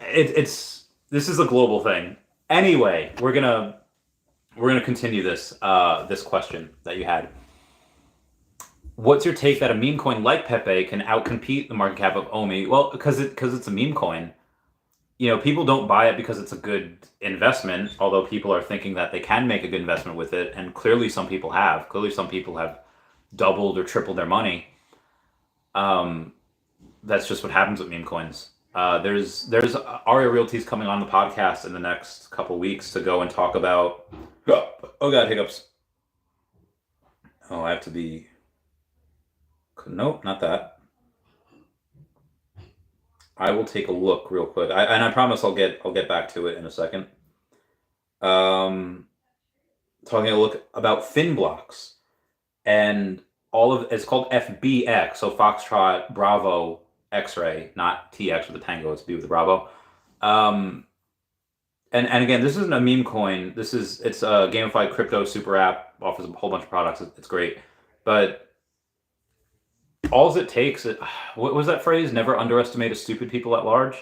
Speaker 1: This is a global thing. Anyway, we're gonna continue this question that you had. What's your take that a meme coin like Pepe can outcompete the market cap of OMI? Well, because it's a meme coin. People don't buy it because it's a good investment, although people are thinking that they can make a good investment with it, and clearly some people have. Clearly some people have doubled or tripled their money. That's just what happens with meme coins. There's Arya Realty's coming on the podcast in the next couple weeks to go and talk about. Oh god, hiccups. Oh, I have to be. Nope, not that. I will take a look real quick, and I promise I'll get back to it in a second. Talking a look about fin blocks, and it's called FBX, so Foxtrot Bravo X-ray, not TX with the Tango. It's B with the Bravo. And again, this isn't a meme coin. It's a gamified crypto super app, offers a whole bunch of products. It's great, but all it takes. What was that phrase? Never underestimate a stupid people at large.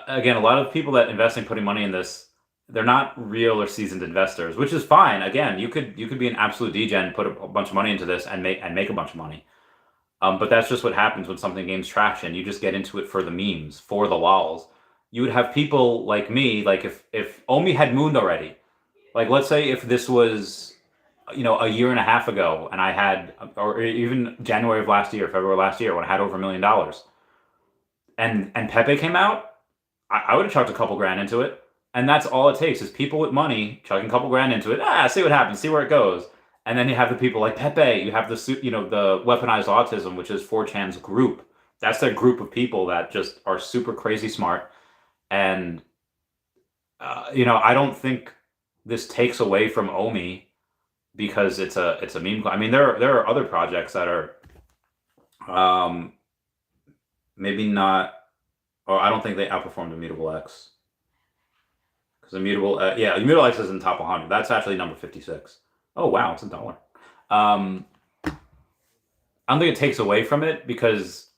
Speaker 1: Again, a lot of people that invest in putting money in this, they're not real or seasoned investors, which is fine. Again, you could be an absolute degen, put a bunch of money into this, and make a bunch of money. But that's just what happens when something gains traction. You just get into it for the memes, for the lols. You would have people like me, like if OMI had mooned already, like let's say if this was, a year and a half ago, and I had, or even January of last year, February last year, when I had over $1 million, and Pepe came out, I would have chucked a couple grand into it. And that's all it takes is people with money chucking a couple grand into it. See what happens, see where it goes. And then you have the people like Pepe, you have the weaponized autism, which is 4chan's group. That's their group of people that just are super crazy smart. And, I don't think this takes away from OMI because it's a meme. I mean, there are other projects that are maybe not, or I don't think they outperformed Immutable X. Because Immutable X is in the top 100. That's actually number 56. Oh wow, it's $1. I don't think it takes away from it because,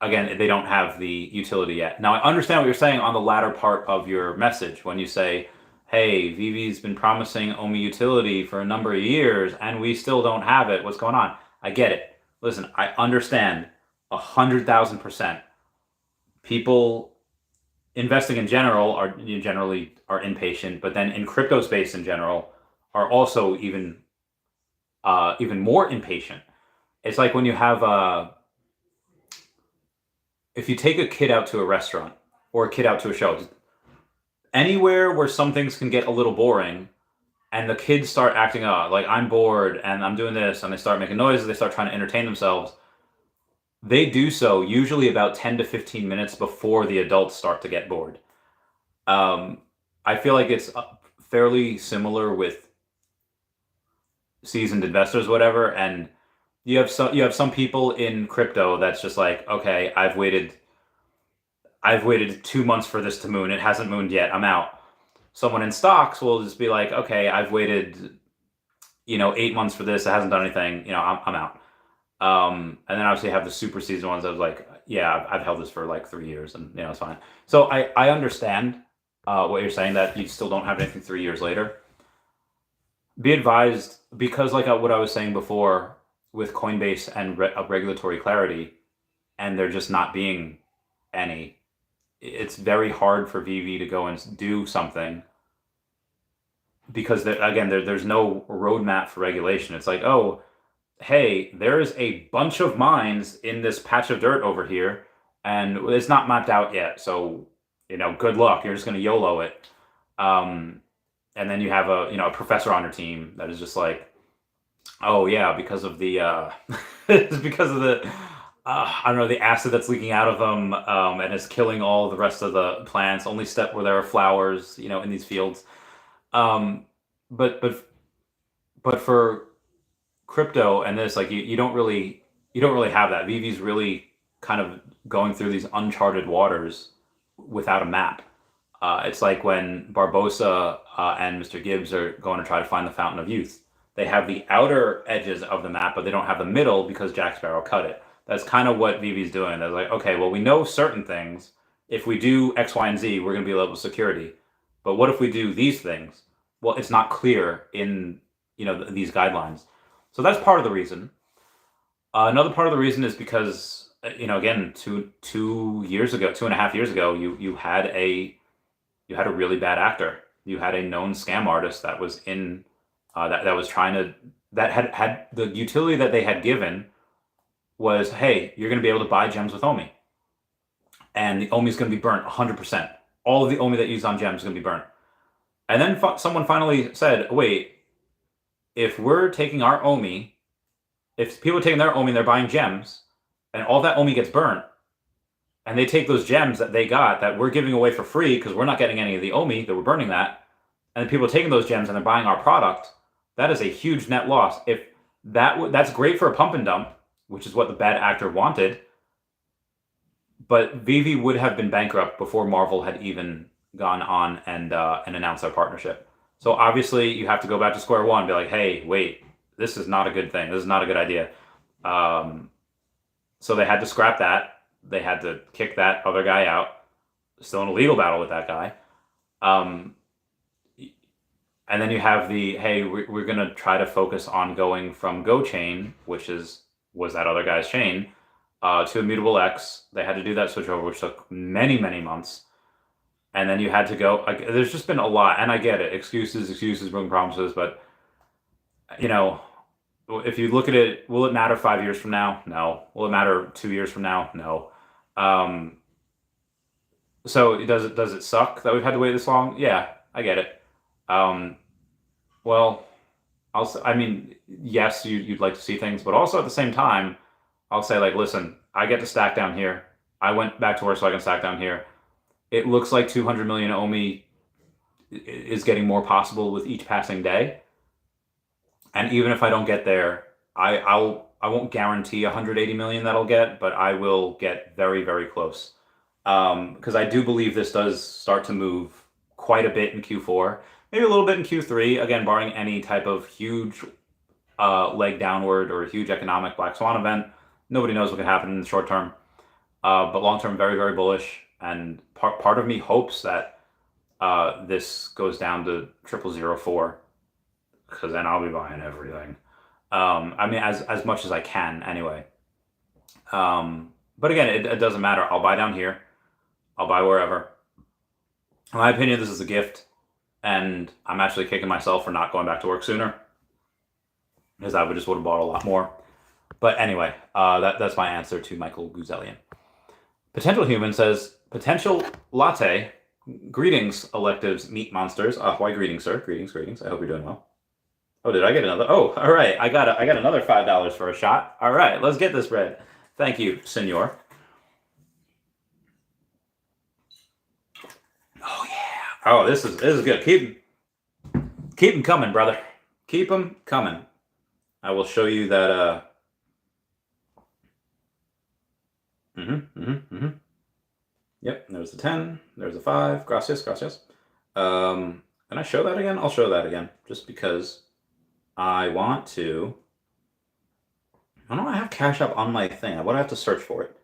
Speaker 1: again, they don't have the utility yet. Now I understand what you're saying on the latter part of your message when you say, "Hey, Veve's been promising OMI utility for a number of years, and we still don't have it. What's going on?" I get it. Listen, I understand 100,000%. People investing in general are generally impatient, but then in crypto space in general are also even more impatient. It's like when you have if you take a kid out to a restaurant or a kid out to a show, anywhere where some things can get a little boring, and the kids start acting up, like I'm bored and I'm doing this, and they start making noises, they start trying to entertain themselves. They do so usually about 10 to 15 minutes before the adults start to get bored. I feel like it's fairly similar with seasoned investors, whatever, and you have some people in crypto that's just like, okay, I've waited 2 months for this to moon. It hasn't mooned yet. I'm out. Someone in stocks will just be like, okay, I've waited, 8 months for this. It hasn't done anything. I'm out. And then obviously you have the super seasoned ones that was like, yeah, I've held this for like 3 years and it's fine. So I understand. what you're saying, that you still don't have anything 3 years later. Be advised, because like what I was saying before with Coinbase and regulatory clarity, and there just not being any, it's very hard for VV to go and do something because there's no roadmap for regulation. It's like, oh, hey, there's a bunch of mines in this patch of dirt over here, and it's not mapped out yet. So, good luck. You're just going to YOLO it. And then you have a professor on your team that is just like, oh yeah, because of the it's because of the I don't know, the acid that's leaking out of them, and is killing all the rest of the plants. Only step where there are flowers, in these fields. Um, but for crypto and this, like you don't really have that. Vivi's really kind of going through these uncharted waters without a map. It's like when Barbosa and Mr. Gibbs are going to try to find the Fountain of Youth. They have the outer edges of the map, but they don't have the middle because Jack Sparrow cut it. That's kind of what Vivi's doing. They're like, okay, well, we know certain things. If we do X, Y, and Z, we're going to be level security. But what if we do these things? Well, it's not clear in these guidelines. So that's part of the reason. Another part of the reason is because again, 2 years ago, 2.5 years ago, you had a really bad actor. You had a known scam artist that was in that was trying to, that had the utility that they had given was, hey, you're going to be able to buy gems with OMI, and the OMI is going to be burnt 100%. All of the OMI that you use on gems is going to be burnt. And then someone finally said, wait, if we're taking our OMI, if people are taking their OMI and they're buying gems, and all that OMI gets burnt, and they take those gems that they got that we're giving away for free because we're not getting any of the OMI, that we're burning that, and people are taking those gems and they're buying our product, that is a huge net loss. If that's great for a pump and dump, which is what the bad actor wanted, but Vivi would have been bankrupt before Marvel had even gone on and announced their partnership. So obviously you have to go back to square one and be like, hey, wait, this is not a good thing. This is not a good idea. So they had to scrap that. They had to kick that other guy out. Still in a legal battle with that guy. And then you have the, hey, we're going to try to focus on going from GoChain, which was that other guy's chain, to Immutable X. They had to do that switch over, which took many, many months. And then you had to go, like, there's just been a lot. And I get it. Excuses, broken promises. But, if you look at it, will it matter 5 years from now? No. Will it matter 2 years from now? No. So does it suck that we've had to wait this long? Yeah, I get it. Well, yes, you'd like to see things, but also at the same time, I'll say, like, listen, I get to stack down here. I went back to work so I can stack down here. It looks like 200 million OMI is getting more possible with each passing day. And even if I don't get there, I won't guarantee 180 million that I'll get, but I will get very, very close. Because I do believe this does start to move quite a bit in Q4, maybe a little bit in Q3, again, barring any type of huge leg downward or a huge economic black swan event. Nobody knows what could happen in the short term. But long term, very, very bullish. And part of me hopes that this goes down to 0004, because then I'll be buying everything. As much as I can anyway. But again, it doesn't matter. I'll buy down here. I'll buy wherever. In my opinion, this is a gift, and I'm actually kicking myself for not going back to work sooner, because I would have bought a lot more. But anyway, that's my answer to Michael Guzelian. Potential Human says, potential latte. Greetings, electives, meat monsters. Why greetings, sir? Greetings. I hope you're doing well. Oh, did I get another? Oh, all right. I got another $5 for a shot. All right, let's get this bread. Thank you, senor. Oh yeah. Oh, this is good. Keep them coming, brother. Keep them coming. I will show you that. Yep. There's the 10. There's the 5. Gracias. Can I show that again? I'll show that again, just because I want to. I don't have Cash App on my thing. I would have to search for it.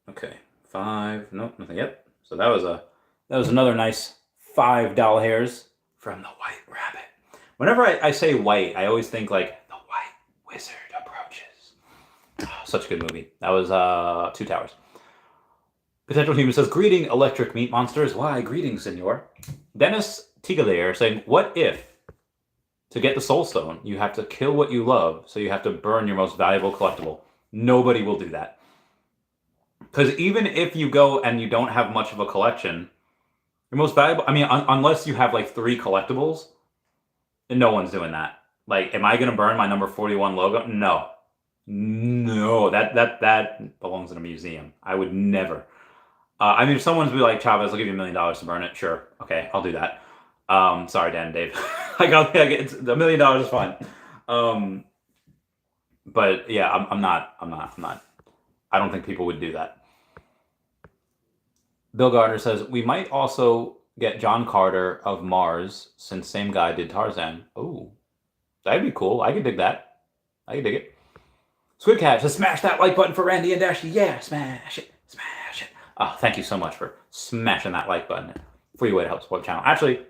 Speaker 1: Okay. 5. Nope, nothing yet. So that was a That was another nice $5 hairs from the White Rabbit. Whenever I say white, I always think like the White Wizard approaches. Oh, such a good movie. That was Two Towers. Potential Human says, greeting electric meat monsters. Why, greetings, senor. Dennis Tigalier saying, what if to get the soul stone, you have to kill what you love, so you have to burn your most valuable collectible? Nobody will do that. Because even if you go and you don't have much of a collection, your most valuable, I mean, unless you have like 3 collectibles, no one's doing that. Like, am I going to burn my number 41 logo? No. No, that belongs in a museum. I would never. I mean, if someone's be like, Chavez, I'll give you $1 million to burn it. Sure. Okay, I'll do that. Sorry, Dan and Dave. It's $1 million is fine. But yeah, I'm not. I don't think people would do that. Bill Gardner says, we might also get John Carter of Mars, since same guy did Tarzan. Oh, that'd be cool. I could dig that. I could dig it. Squid Cat says, smash that like button for Randy and Dashy. Yeah, smash it. Smash it. Oh, thank you so much for smashing that like button. Free way to help support the channel. Actually,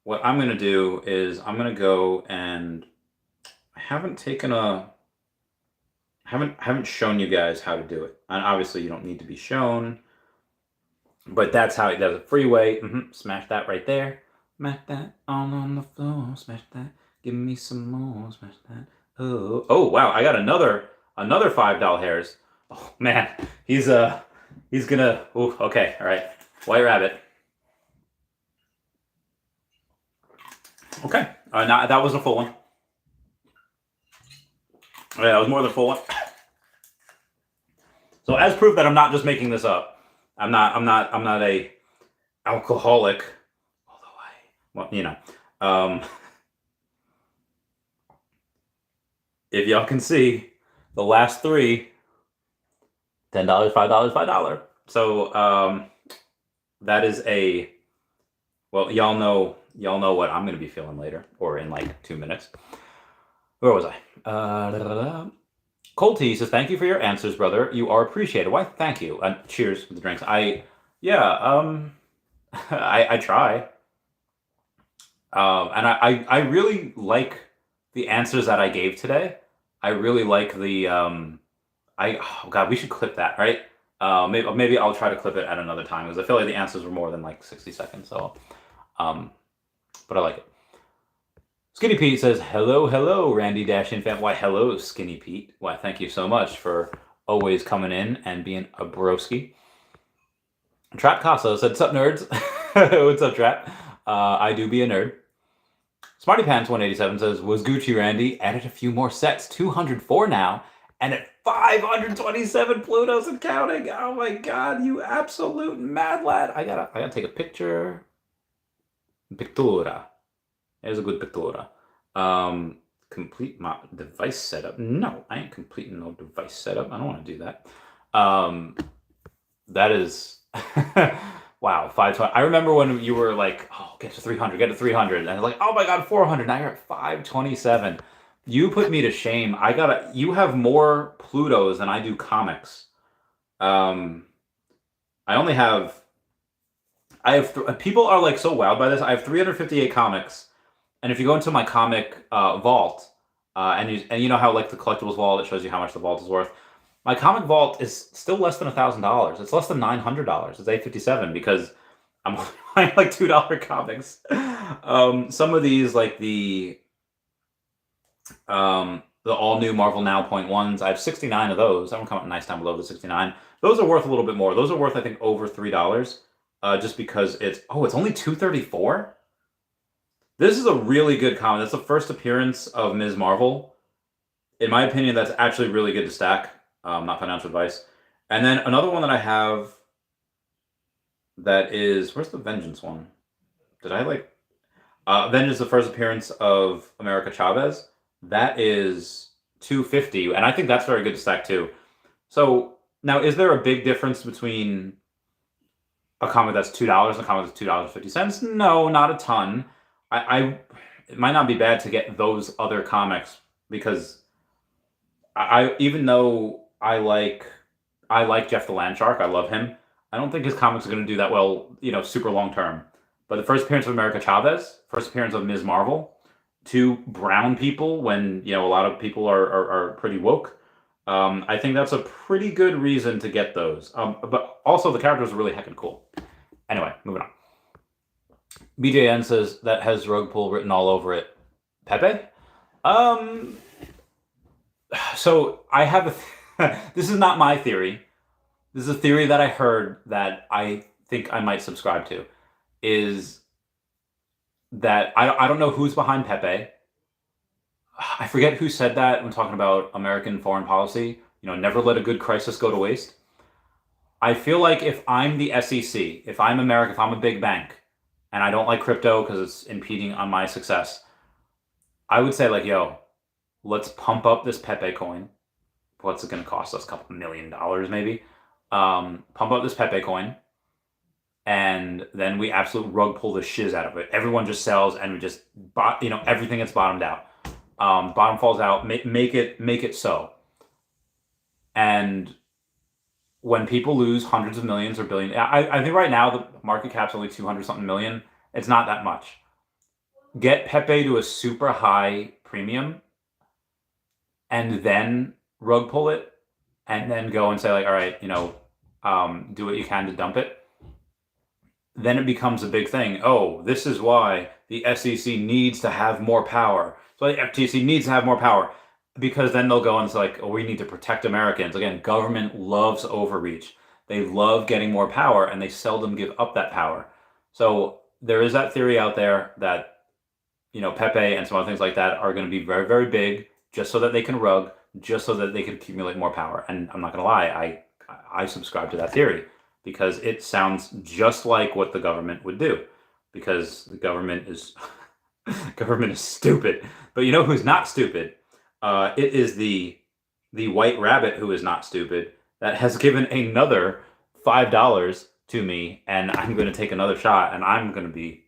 Speaker 1: what I'm going to do is I'm going to go and I haven't shown you guys how to do it. And obviously you don't need to be shown, but that's how it does it. Freeway. Smash that right there. Smash that all on the floor. Smash that. Give me some more. Smash that. Oh wow, I got another $5 hairs. Oh man, he's gonna. Ooh, okay, all right. White Rabbit. Okay, now that was a full one. Yeah, that was more than a full one. So as proof that I'm not just making this up, I'm not a alcoholic. Although if y'all can see, the last 3, $10, $5, $5. So that is a, well, y'all know what I'm gonna be feeling later, or in like 2 minutes. Where was I? Colty says, thank you for your answers, brother. You are appreciated. Why, thank you. Cheers for the drinks. I try. And I really like the answers that I gave today. I really like the, oh God, we should clip that, right? Maybe I'll try to clip it at another time, because I feel like the answers were more than like 60 seconds. So, but I like it. Skinny Pete says, hello, Randy Dashin fan. Why, hello, Skinny Pete. Why, thank you so much for always coming in and being a broski. Trap Casa said, what's up, nerds? What's up, Trap? I do be a nerd. Smarty Pants 187 says, was Gucci Randy? Added a few more sets, 204 now, and at 527 Plutos and counting. Oh my God, you absolute mad lad. I gotta take a picture. Pictura. There's a good pictura. Complete my device setup. No, I ain't completing no device setup. I don't want to do that. That is wow, 520. I remember when you were like, oh, get to 300, get to 300. And I was like, oh my God, 400. Now you're at 527. You put me to shame. You have more Plutos than I do comics. I have people are like so wowed by this. I have 358 comics. And if you go into my comic vault, and you know how like the collectibles vault, it shows you how much the vault is worth. My comic vault is still less than $1,000. It's less than $900. It's $857 because I'm buying like $2 comics. Some of these, like the all new Marvel Now .1s, I have 69 of those. I don't come up nice down below the 69. Those are worth a little bit more. Those are worth, I think, over $3. Just because it's only $234. This is a really good comic. That's the first appearance of Ms. Marvel. In my opinion, that's actually really good to stack. Not financial advice. And then another one that I have that is, where's the Vengeance one? Did I like... Vengeance, the first appearance of America Chavez. That is $250, and I think that's very good to stack too. So, now, is there a big difference between a comic that's $2 and a comic that's $2.50? No, not a ton. It might not be bad to get those other comics, because even though I like Jeff the Land Shark, I love him. I don't think his comics are going to do that well, super long term. But the first appearance of America Chavez, first appearance of Ms. Marvel, two brown people when a lot of people are pretty woke. I think that's a pretty good reason to get those. But also the characters are really heckin' cool. Anyway, moving on. BJN says that has rug pull written all over it. Pepe? So I have this is not my theory. This is a theory that I heard that I think I might subscribe to. Is that I don't know who's behind Pepe. I forget who said that when talking about American foreign policy. Never let a good crisis go to waste. I feel like if I'm the SEC, if I'm America, if I'm a big bank, and I don't like crypto because it's impeding on my success, I would say like, yo, let's pump up this Pepe coin. What's it going to cost us? A couple $1 million maybe. Pump up this Pepe coin. And then we absolutely rug pull the shiz out of it. Everyone just sells and we just, everything gets bottomed out. Bottom falls out, make it so. And when people lose hundreds of millions or billions, I think right now the market cap's only 200 something million. It's not that much. Get Pepe to a super high premium and then rug pull it and then go and say like, all right, do what you can to dump it. Then it becomes a big thing. Oh, this is why the SEC needs to have more power. So the FTC needs to have more power. Because then they'll go and say like, oh, we need to protect Americans. Again, government loves overreach. They love getting more power and they seldom give up that power. So there is that theory out there that, Pepe and some other things like that are going to be very, very big just so that they can rug, just so that they can accumulate more power. And I'm not going to lie, I subscribe to that theory because it sounds just like what the government would do because the government is government is stupid. But you know who's not stupid? It is the white rabbit who is not stupid that has given another $5 to me, and I'm going to take another shot, and I'm going to be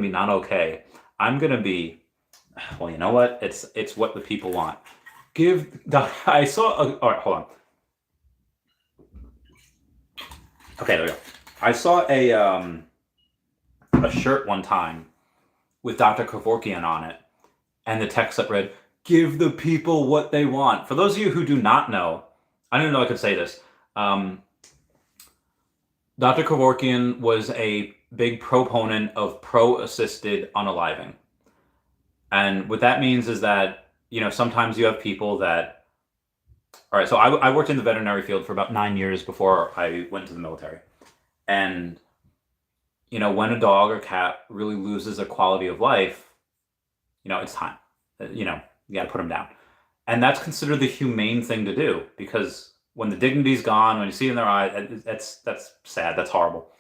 Speaker 1: not okay. I'm going to be, well, you know what? It's what the people want. I saw. All right, hold on. Okay, there we go. I saw a shirt one time with Dr. Kevorkian on it, and the text that read, "Give the people what they want." For those of you who do not know, I don't even know I could say this. Dr. Kevorkian was a big proponent of pro-assisted unaliving. And what that means is that, sometimes you have people that... All right, so I worked in the veterinary field for about 9 years before I went to the military. And, when a dog or cat really loses a quality of life, it's time. You got to put them down. And that's considered the humane thing to do because when the dignity's gone, when you see it in their eyes, that's sad. That's horrible.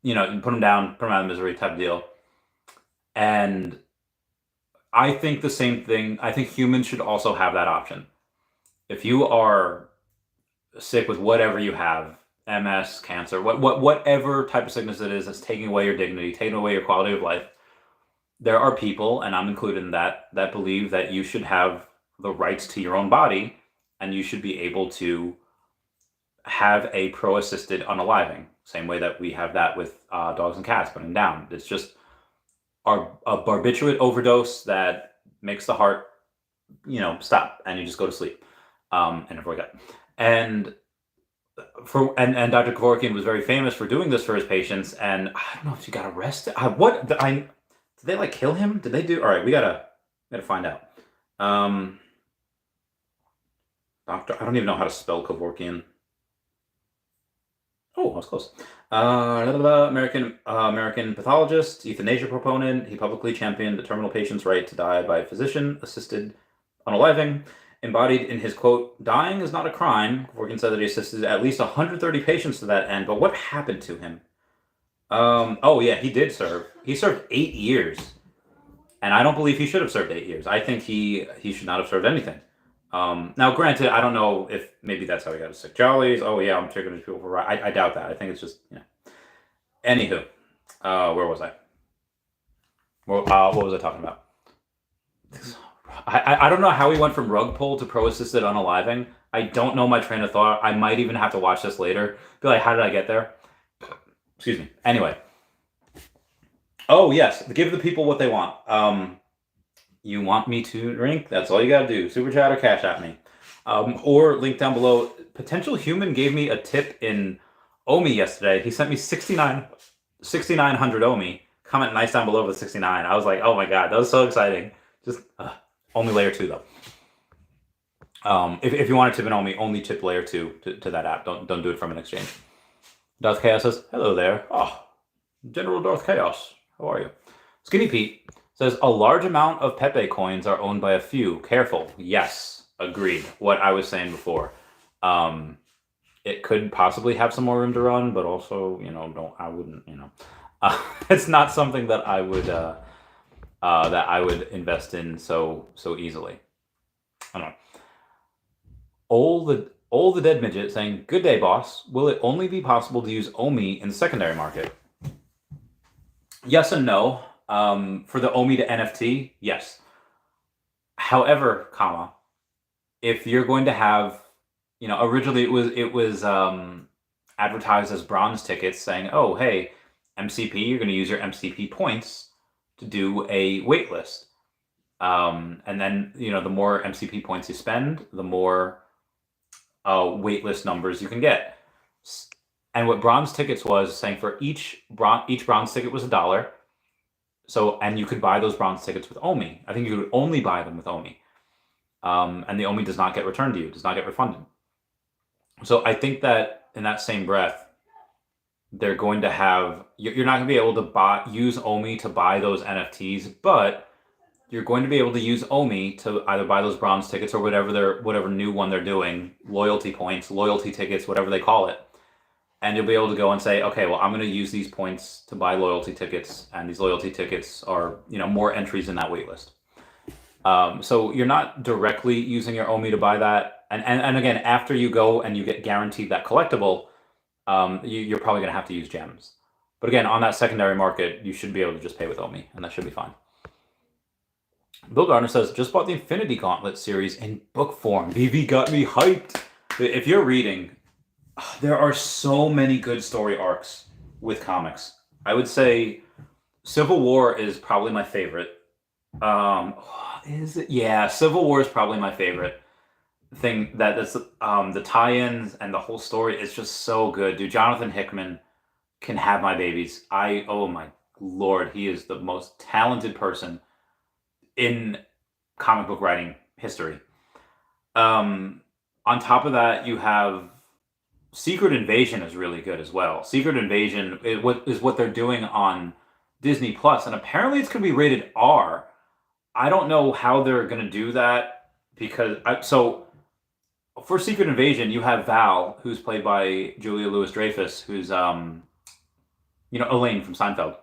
Speaker 1: You put them down, put them out of misery type of deal. And I think the same thing. I think humans should also have that option. If you are sick with whatever you have, MS, cancer, whatever type of sickness it is that's taking away your dignity, taking away your quality of life, there are people, and I'm included in that believe that you should have the rights to your own body and you should be able to have a pro-assisted unaliving. Same way that we have that with dogs and cats, putting down. It's just a barbiturate overdose that makes the heart, stop, and you just go to sleep and never wake up. And Dr. Kevorkian was very famous for doing this for his patients. And I don't know if he got arrested. Did they like kill him? Did they do? All right, we gotta find out. Doctor, I don't even know how to spell Kevorkian. Oh, that was close. American pathologist, euthanasia proponent. He publicly championed the terminal patient's right to die by physician-assisted unaliving. Embodied in his quote, "Dying is not a crime." Kevorkian said that he assisted at least 130 patients to that end. But what happened to him? Oh yeah, he did serve. He served 8 years. And I don't believe he should have served 8 years. I think he should not have served anything. Now, granted, I don't know if maybe that's how he got his sick jollies. Oh yeah, I'm taking these people for right. I doubt that. I think it's just, Anywho, where was I? What was I talking about? I don't know how he went from rug pull to pro-assisted unaliving. I don't know my train of thought. I might even have to watch this later. Be like, how did I get there? Excuse me. Anyway. Oh, yes. Give the people what they want. You want me to drink? That's all you gotta do. Super chat or cash at me. Or link down below. Potential Human gave me a tip in OMI yesterday. He sent me 6,900 OMI. Comment nice down below with 69. I was like, oh my god, that was so exciting. Just only layer 2 though. If you want to tip an OMI, only tip layer 2 to that app. Don't do it from an exchange. Darth Chaos says, hello there. Oh, General Darth Chaos. How are you? Skinny Pete says, a large amount of Pepe coins are owned by a few. Careful. Yes, agreed. What I was saying before. It could possibly have some more room to run, but also, I wouldn't, it's not something that I would invest in so easily. I don't know. All the Dead Midget saying, good day, boss. Will it only be possible to use OMI in the secondary market? Yes and no. For the OMI to NFT, yes. However, if you're going to have, originally it was advertised as bronze tickets saying, oh, hey, MCP, you're going to use your MCP points to do a wait list. And then, the more MCP points you spend, the more waitlist numbers you can get. And what bronze tickets was saying for each bronze ticket was $1. So, and you could buy those bronze tickets with OMI. I think you could only buy them with OMI. And the OMI does not get returned to you, does not get refunded. So I think that in that same breath, they're going to have, you're not going to be able to use OMI to buy those NFTs, but you're going to be able to use OMI to either buy those bronze tickets or whatever new one they're doing, loyalty points, loyalty tickets, whatever they call it. And you'll be able to go and say, okay, well, I'm going to use these points to buy loyalty tickets, and these loyalty tickets are, more entries in that waitlist. So you're not directly using your OMI to buy that. And again, after you go and you get guaranteed that collectible, you're probably going to have to use gems. But again, on that secondary market, you should be able to just pay with OMI, and that should be fine. Bill Gardner says, just bought the Infinity Gauntlet series in book form. BV got me hyped. If you're reading, there are so many good story arcs with comics. I would say Civil War is probably my favorite. Is it? Yeah, Civil War is probably my favorite thing. That's the tie-ins and the whole story is just so good, dude. Jonathan Hickman can have my babies. Oh my lord, he is the most talented person in comic book writing history. On top of that, you have Secret Invasion is really good as well. Secret Invasion is what they're doing on Disney Plus, and apparently it's going to be rated R. I don't know how they're going to do that because so for Secret Invasion, you have Val, who's played by Julia Louis-Dreyfus, who's Elaine from Seinfeld.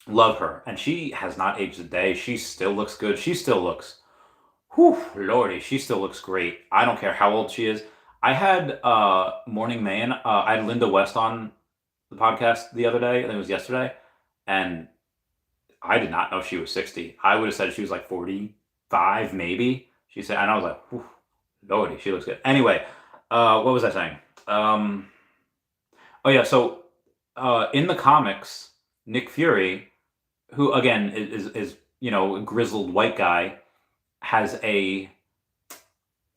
Speaker 1: Love her, and she has not aged a day. She still looks good. She still looks, lordy, she still looks great. I don't care how old she is. I had Morning Man. I had Linda West on the podcast the other day. I think it was yesterday, and I did not know she was 60. I would have said she was like 45, maybe. She said, and I was like, lordy, she looks good. Anyway, what was I saying? Oh yeah, so in the comics, Nick Fury, who again is a grizzled white guy, has a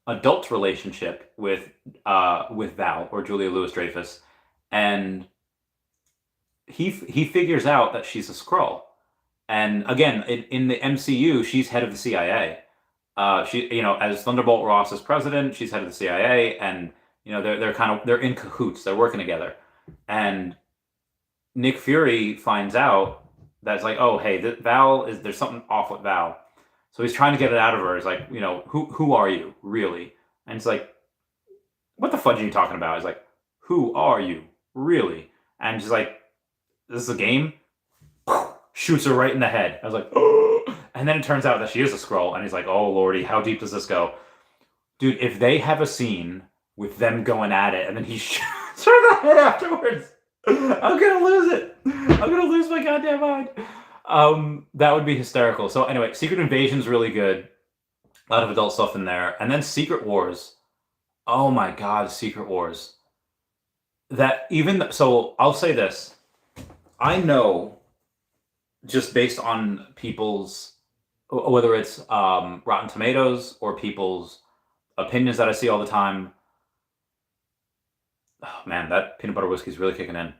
Speaker 1: adult relationship with Val or Julia Louis-Dreyfus, and he figures out that she's a Skrull. And again, in the MCU, she's head of the CIA. She, as Thunderbolt Ross is president, she's head of the CIA, and they're in cahoots. They're working together. And Nick Fury finds out that's like, oh, hey, there's something off with Val. So he's trying to get it out of her. He's like, who are you, really? And it's like, what the fudge are you talking about? He's like, who are you, really? And she's like, this is a game? Shoots her right in the head. I was like, oh. And then it turns out that she is a Skrull. And he's like, oh, lordy, how deep does this go? Dude, if they have a scene with them going at it, and then he shoots her in the head afterwards, I'm gonna lose it. I'm gonna lose my goddamn mind. That would be hysterical. So anyway, Secret Invasion's really good. A lot of adult stuff in there. And then Secret Wars. Oh my God, Secret Wars. That even so, I'll say this. I know just based on people's whether it's Rotten Tomatoes or people's opinions that I see all the time. Oh man, that peanut butter whiskey is really kicking in.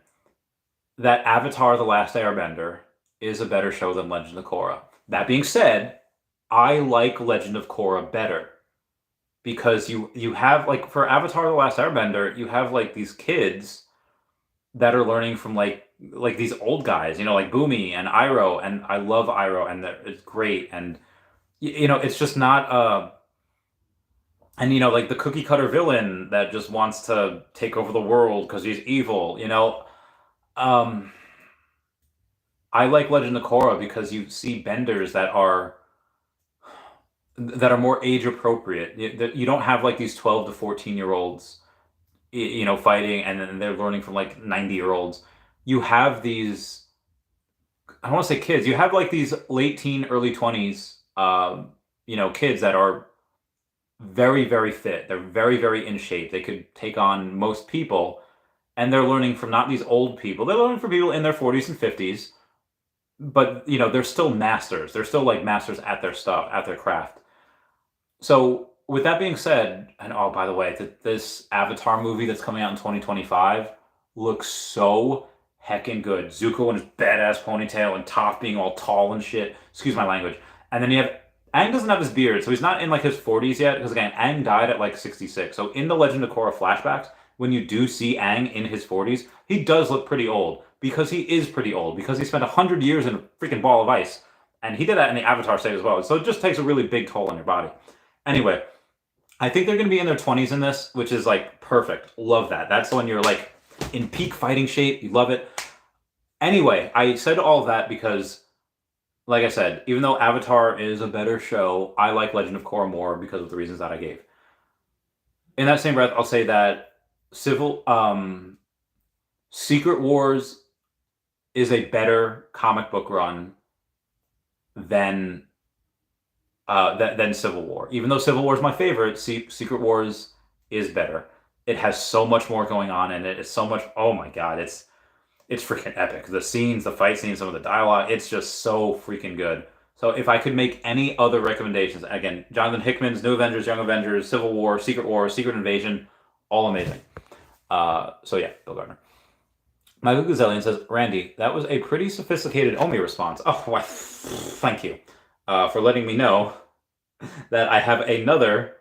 Speaker 1: That Avatar: The Last Airbender is a better show than Legend of Korra. That being said, I like Legend of Korra better because you have like for Avatar: The Last Airbender, you have like these kids that are learning from like these old guys, like Boomy and Iroh, and I love Iroh, and it's great, and it's just not and like the cookie cutter villain that just wants to take over the world because he's evil. Um, I like Legend of Korra because you see benders that are more age appropriate. You don't have like these 12 to 14-year olds, fighting, and then they're learning from like 90-year olds. You have these, I don't want to say kids. You have like these late teen, early 20s, kids that are very, very fit. They're very, very in shape. They could take on most people, and they're learning from not these old people. They're learning from people in their 40s and 50s, but they're still masters. They're still like masters at their stuff, at their craft. So with that being said, and oh, by the way, this Avatar movie that's coming out in 2025 looks so heckin' good. Zuko in his badass ponytail and Toph being all tall and shit. Excuse my language. And then you have Aang doesn't have his beard, so he's not in like his 40s yet. Because again, Aang died at like 66. So in the Legend of Korra flashbacks, when you do see Aang in his 40s, he does look pretty old because he is pretty old because he spent 100 years in a freaking ball of ice, and he did that in the Avatar state as well. So it just takes a really big toll on your body. Anyway, I think they're going to be in their 20s in this, which is like perfect. Love that. That's when you're like in peak fighting shape. You love it. Anyway, I said all that because, like I said, even though Avatar is a better show, I like Legend of Korra more because of the reasons that I gave. In that same breath, I'll say that Secret Wars is a better comic book run than than Civil War. Even though Civil War is my favorite, Secret Wars is better. It has so much more going on in it. It's so much. Oh my god, it's freaking epic. The scenes, the fight scenes, some of the dialogue. It's just so freaking good. So if I could make any other recommendations, again, Jonathan Hickman's New Avengers, Young Avengers, Civil War, Secret Invasion, all amazing. So yeah, Bill Gardner. Michael Gazillion says, Randy, that was a pretty sophisticated OMI response. Oh, well, thank you for letting me know that I have another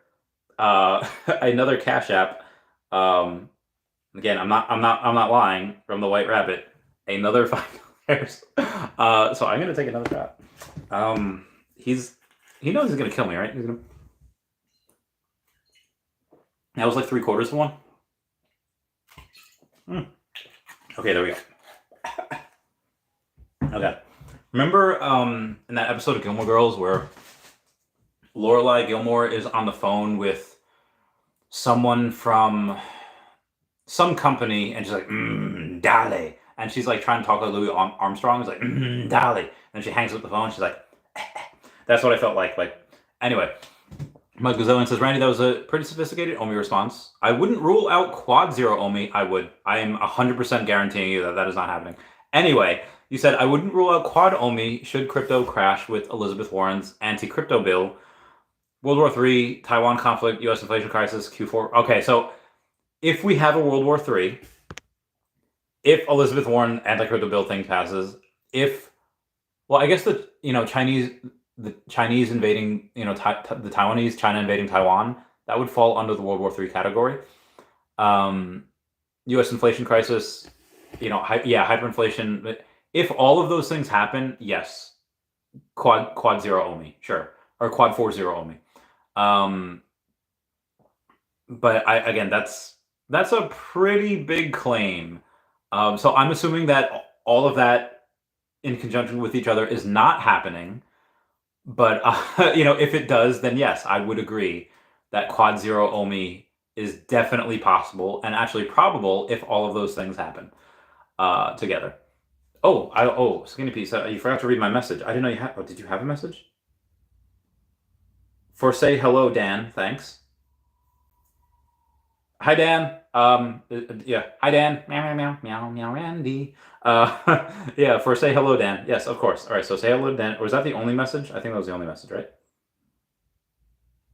Speaker 1: Cash App. Again, I'm not lying. From the White Rabbit, another $5. So I'm gonna take another shot. He knows he's gonna kill me, right? That was like 3/4 of one. Okay, there we go. Okay. Remember in that episode of Gilmore Girls where Lorelai Gilmore is on the phone with someone from some company, and she's like, Dale. And she's like trying to talk to Louis Armstrong. He's like, Dale. And she hangs up the phone. She's like, that's what I felt like. Anyway, Mike Gazillion says, Randy, that was a pretty sophisticated OMI response. I wouldn't rule out quad zero OMI. I would. I am 100% guaranteeing you that is not happening. Anyway, you said, I wouldn't rule out quad OMI should crypto crash with Elizabeth Warren's anti-crypto bill. World War III, Taiwan conflict, U.S. inflation crisis, Q4. Okay, so if we have a World War III, if Elizabeth Warren anti-crypto bill thing passes, I guess the Chinese invading, the Taiwanese, China invading Taiwan, that would fall under the World War III category. U.S. inflation crisis, hyperinflation. If all of those things happen, yes, quad zero OMI, sure, or quad 40 OMI. But again, that's a pretty big claim. So I'm assuming that all of that in conjunction with each other is not happening. But if it does, then yes, I would agree that quad zero OMI is definitely possible and actually probable if all of those things happen together. Skinny piece. You forgot to read my message. I didn't know you had. Oh, did you have a message? For say hello, Dan. Thanks. Hi, Dan. Yeah. Hi, Dan. Meow, meow, meow, meow, meow, Randy. Yeah, for say hello, Dan. Yes, of course. All right, so say hello, Dan. Or was that the only message? I think that was the only message, right?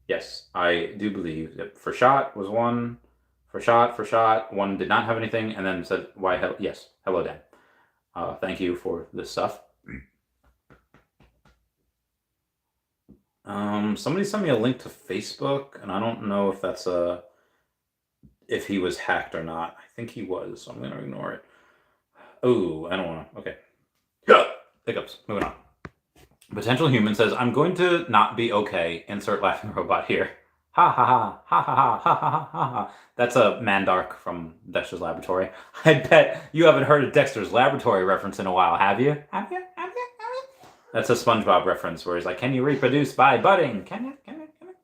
Speaker 1: Yes, I do believe that for shot was one. For shot, one did not have anything, and then said, why, yes, hello, Dan. Thank you for this stuff. Somebody sent me a link to Facebook, and I don't know if that's if he was hacked or not. I think he was, so I'm gonna ignore it. Oh, I don't want to. Okay. Hiccups. Moving on. Potential human says, I'm going to not be okay. Insert laughing robot here. Ha ha ha ha ha ha ha ha ha. That's a Mandark from Dexter's Laboratory. I bet you haven't heard a Dexter's Laboratory reference in a while, have you? Have you? Have you? Have you? That's a SpongeBob reference where he's like, can you reproduce by budding? Can you? Can you? Can you?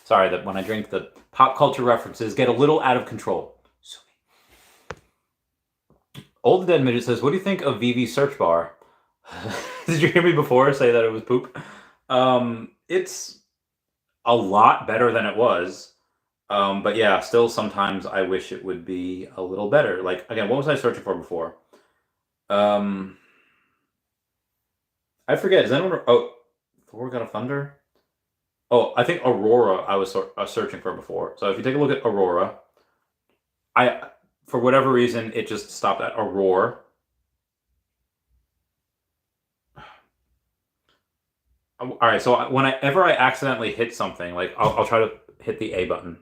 Speaker 1: Sorry that when I drink, the pop culture references get a little out of control. Old Dead Midget says, what do you think of Veve's search bar? Did you hear me before say that it was poop? It's a lot better than it was. But yeah, still sometimes I wish it would be a little better. Like, again, what was I searching for before? I forget. Does anyone... Oh, Thor Got a Thunder? Oh, I think Aurora I was searching for before. So if you take a look at Aurora, for whatever reason, it just stopped at Aurora. All right, so whenever I accidentally hit something, like I'll try to hit the A button.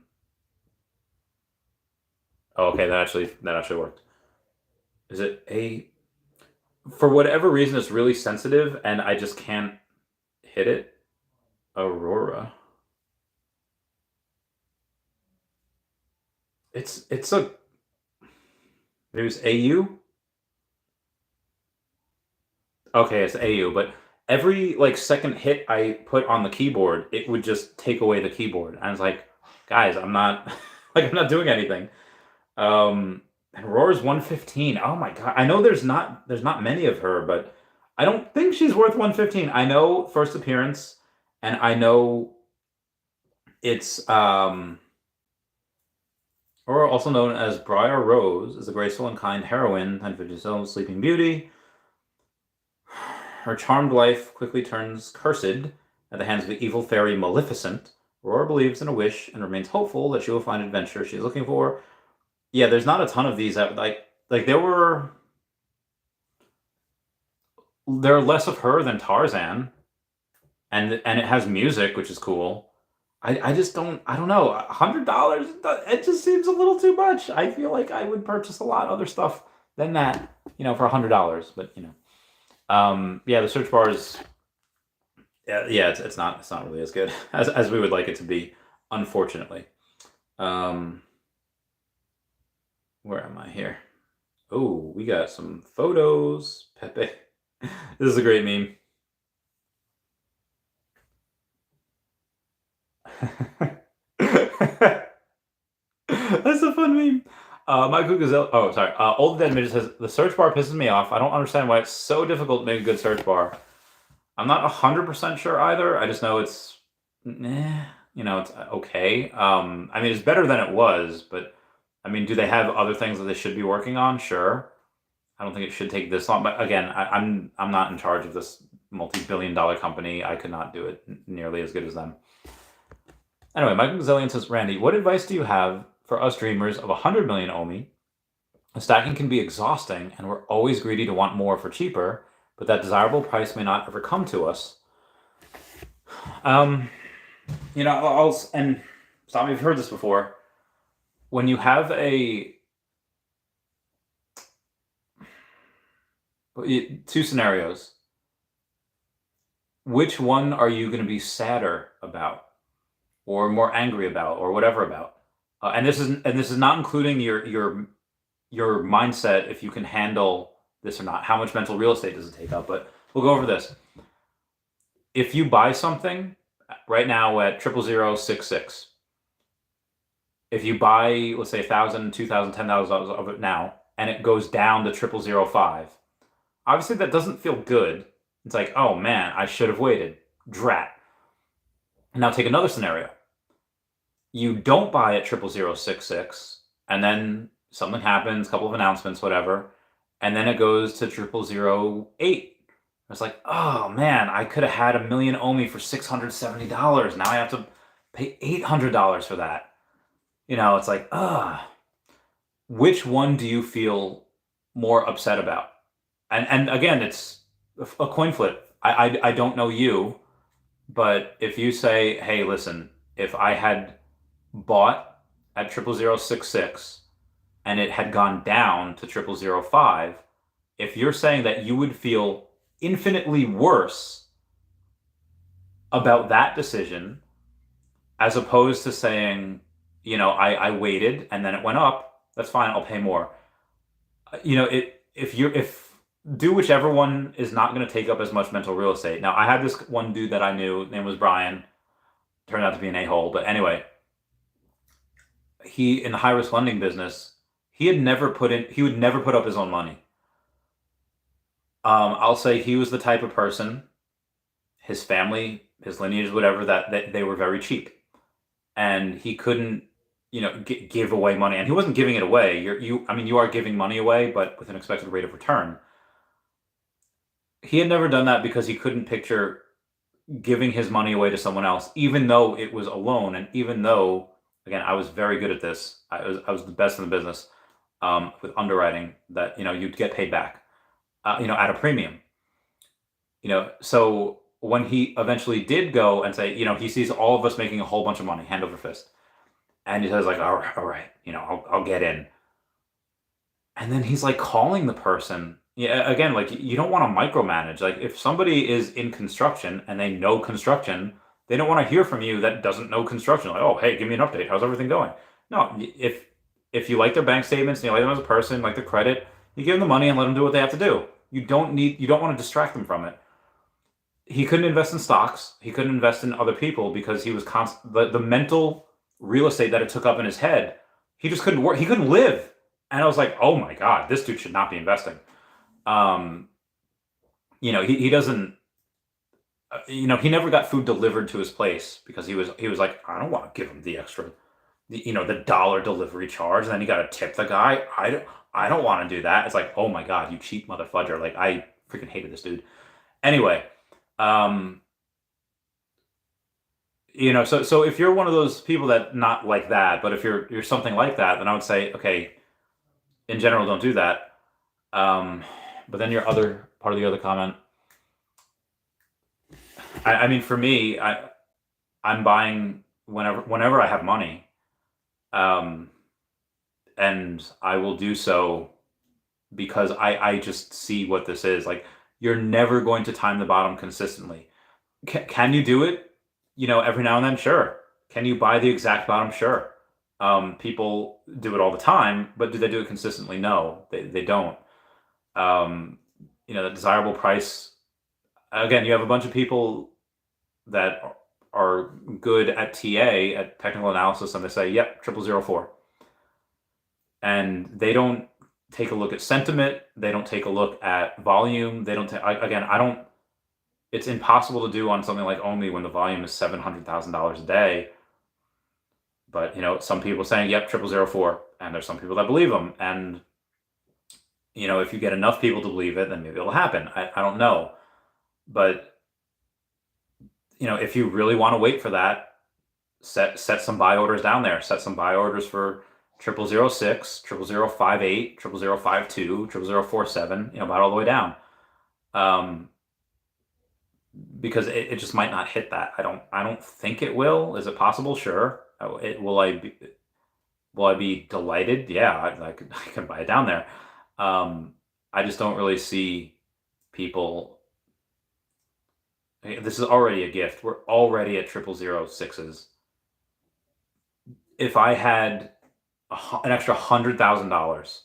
Speaker 1: Oh, okay, that actually worked. Is it A? For whatever reason, it's really sensitive, and I just can't hit it. Aurora. It's a. It was AU. Okay, it's AU, but every like second hit I put on the keyboard, it would just take away the keyboard. And I was like, guys, I'm not like I'm not doing anything. And Aurora's 115. Oh my god. I know there's not many of her, but I don't think she's worth 115. I know first appearance, and I know it's Aurora, also known as Briar Rose, is a graceful and kind heroine, 1057 Sleeping Beauty. Her charmed life quickly turns cursed at the hands of the evil fairy Maleficent. Aurora believes in a wish and remains hopeful that she will find adventure she's looking for. Yeah, there's not a ton of these. Like there are less of her than Tarzan, and it has music, which is cool. I just I don't know. $100, it just seems a little too much. I feel like I would purchase a lot other stuff than that, for $100. But yeah, the search bar is, yeah, it's not really as good as we would like it to be, unfortunately. Where am I here? Oh, we got some photos. Pepe. This is a great meme. That's a fun meme. Michael Gazelle. Oh, sorry. Old Dead Midget says, the search bar pisses me off. I don't understand why it's so difficult to make a good search bar. I'm not 100% sure either. I just know it's, it's okay. I mean, it's better than it was, but I mean, do they have other things that they should be working on? Sure. I don't think it should take this long, but again, I'm not in charge of this multi-billion-dollar company. I could not do it nearly as good as them. Anyway, Michael Gazillion says, Randy, what advice do you have for us dreamers of 100 million OMI? Stacking can be exhausting, and we're always greedy to want more for cheaper, but that desirable price may not ever come to us. And stop me if you've heard this before. When you have two scenarios, which one are you going to be sadder about, or more angry about, or whatever about? And this is not including your mindset, if you can handle this or not. How much mental real estate does it take up? But we'll go over this. If you buy something right now at 00066, if you buy, let's say, $1,000, $2,000, $10,000 of it now, and it goes down to 0005, obviously that doesn't feel good. It's like, oh man, I should have waited. Drat. Now take another scenario. You don't buy at 00066, and then something happens, a couple of announcements, whatever, and then it goes to 0008. It's like, oh man, I could have had a million OMI for $670. Now I have to pay $800 for that. It's like, which one do you feel more upset about? And again, it's a coin flip. I don't know you, but if you say, hey, listen, if I had bought at 0066 and it had gone down to 0005, if you're saying that you would feel infinitely worse about that decision as opposed to saying, I waited and then it went up, that's fine, I'll pay more. If do whichever one is not going to take up as much mental real estate. Now, I had this one dude that I knew, name was Brian, turned out to be an a-hole, but anyway, he, in the high risk lending business, he would never put up his own money. I'll say he was the type of person, his family, his lineage, whatever, that they were very cheap, and he couldn't, give away money, and he wasn't giving it away. You are giving money away, but with an expected rate of return. He had never done that because he couldn't picture giving his money away to someone else, even though it was a loan, and even though, again, I was very good at this. I was the best in the business with underwriting. That you'd get paid back, at a premium. So when he eventually did go and say, he sees all of us making a whole bunch of money, hand over fist, and he says like, all right, I'll get in. And then he's like calling the person. Yeah, again, like you don't want to micromanage. Like if somebody is in construction and they know construction, they don't want to hear from you that doesn't know construction. Like, oh, hey, give me an update. How's everything going? No, if you like their bank statements and you like them as a person, like the credit, you give them the money and let them do what they have to do. You don't want to distract them from it. He couldn't invest in stocks. He couldn't invest in other people because he was the mental real estate that it took up in his head. He just couldn't work. He couldn't live. And I was like, oh my God, this dude should not be investing. He doesn't, he never got food delivered to his place because he was like, I don't want to give him the extra, the dollar delivery charge. And then you got to tip the guy. I don't want to do that. It's like, oh my God, you cheap motherfudger. Like I freaking hated this dude. Anyway, so if you're one of those people that not like that, but if you're something like that, then I would say, okay, in general, don't do that. But then your other part of the other comment, I mean, for me, I'm buying whenever I have money, and I will do so because I just see what this is. Like, you're never going to time the bottom consistently. Can you do it? Every now and then, sure. Can you buy the exact bottom? Sure. People do it all the time, but do they do it consistently? No, they don't. The desirable price. Again, you have a bunch of people that are good at TA, at technical analysis, and they say, yep, 0004. And they don't take a look at sentiment. They don't take a look at volume. They don't it's impossible to do on something like OMI when the volume is $700,000 a day. But, some people saying, yep, 0004. And there's some people that believe them. And, if you get enough people to believe it, then maybe it'll happen. I don't know. But, if you really want to wait for that, set some buy orders down there. Set some buy orders for 0006, 0058, 0052, 0047, buy all the way down. Because it just might not hit that. I don't think it will. Is it possible? Sure. Will I be delighted? Yeah, I can buy it down there. I just don't really see people. This is already a gift. We're already at 0006s. If I had an extra $100,000,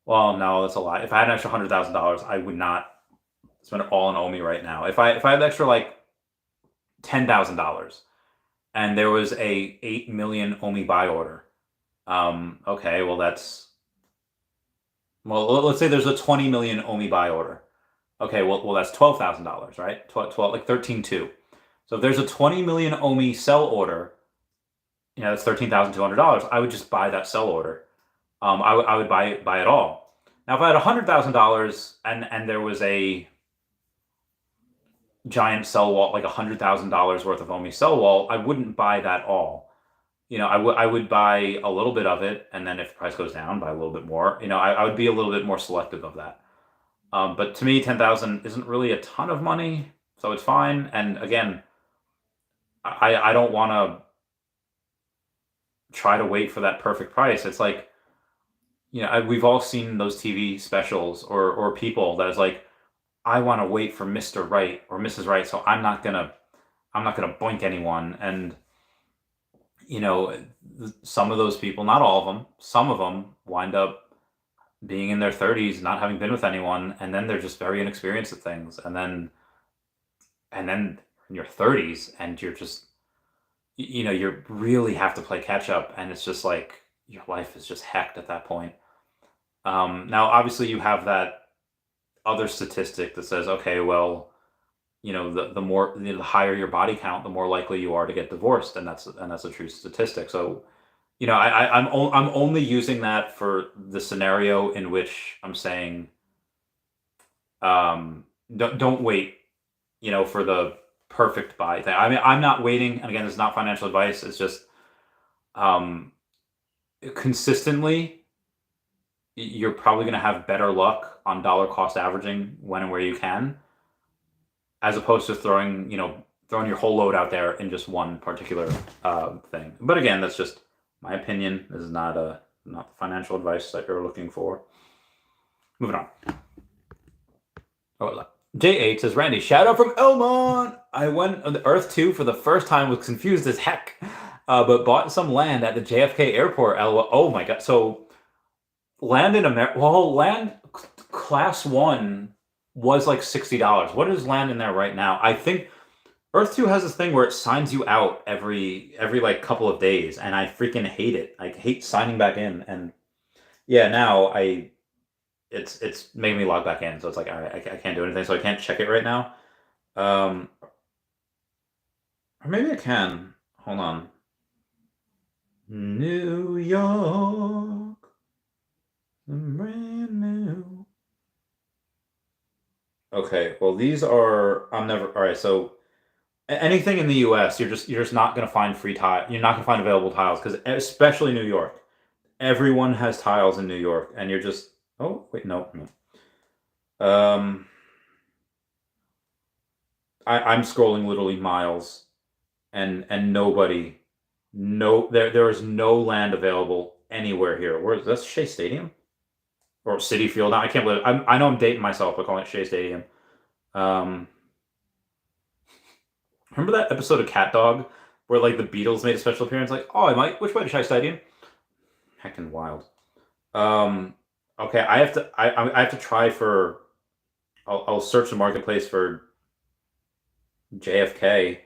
Speaker 1: well, no, that's a lot. If I had an extra $100,000, I would not spend it all on OMI right now. If I had extra like $10,000 and there was a 8 million OMI buy order, okay, well let's say there's a 20 million OMI buy order. Okay, well that's $12,000, right? 12 like 13.2. So if there's a 20 million OMI sell order, that's $13,200. I would just buy that sell order. I would buy it all. Now, if I had $100,000 and there was a giant sell wall, like $100,000 worth of OMI sell wall, I wouldn't buy that all. I would buy a little bit of it, and then if the price goes down, buy a little bit more. I would be a little bit more selective of that. But to me, 10,000 isn't really a ton of money, so it's fine. And again, I don't want to try to wait for that perfect price. It's like, we've all seen those TV specials or people that is like, I want to wait for Mr. Right or Mrs. Right, so I'm not gonna boink anyone. And some of those people, not all of them, some of them wind up being in their 30s, not having been with anyone, and then they're just very inexperienced at things. And then in your 30s, and you're just, you really have to play catch up, and it's just like your life is just hecked at that point. Now, obviously, you have that other statistic that says, okay, well, the higher your body count, the more likely you are to get divorced, and that's a true statistic. So, I'm only using that for the scenario in which I'm saying, don't wait, for the perfect buy thing. I mean, I'm not waiting, and again, it's not financial advice. It's just consistently, you're probably going to have better luck on dollar cost averaging when and where you can, as opposed to throwing your whole load out there in just one particular thing. But again, that's just my opinion. This is not the financial advice that you're looking for. Moving on. Oh, J8 says, Randy, shout out from Elmont. I went on the Earth 2 for the first time, was confused as heck, but bought some land at the JFK airport. Oh my God. So land in America, well, land class 1 was like $60. What is land in there right now? I think Earth 2 has this thing where it signs you out every like couple of days, and I freaking hate it. I hate signing back in, and yeah, now it's making me log back in, so it's like I can't do anything, so I can't check it right now. Or maybe I can. Hold on. New York, brand new. Okay, well these are I'm never all right. So anything in the U.S., you're just not gonna find free tile. You're not gonna find available tiles because especially New York, everyone has tiles in New York, and you're just oh wait no. I'm scrolling literally miles, and nobody, no there is no land available anywhere here. Where is that? Shea Stadium or City Field? I can't believe I know I'm dating myself by calling it Shea Stadium. Um, Remember that episode of Cat Dog where like the Beatles made a special appearance? Like, oh, I might. Which way to Shea Stadium? Heckin' wild. Um, okay, I have to try for. I'll search the marketplace for JFK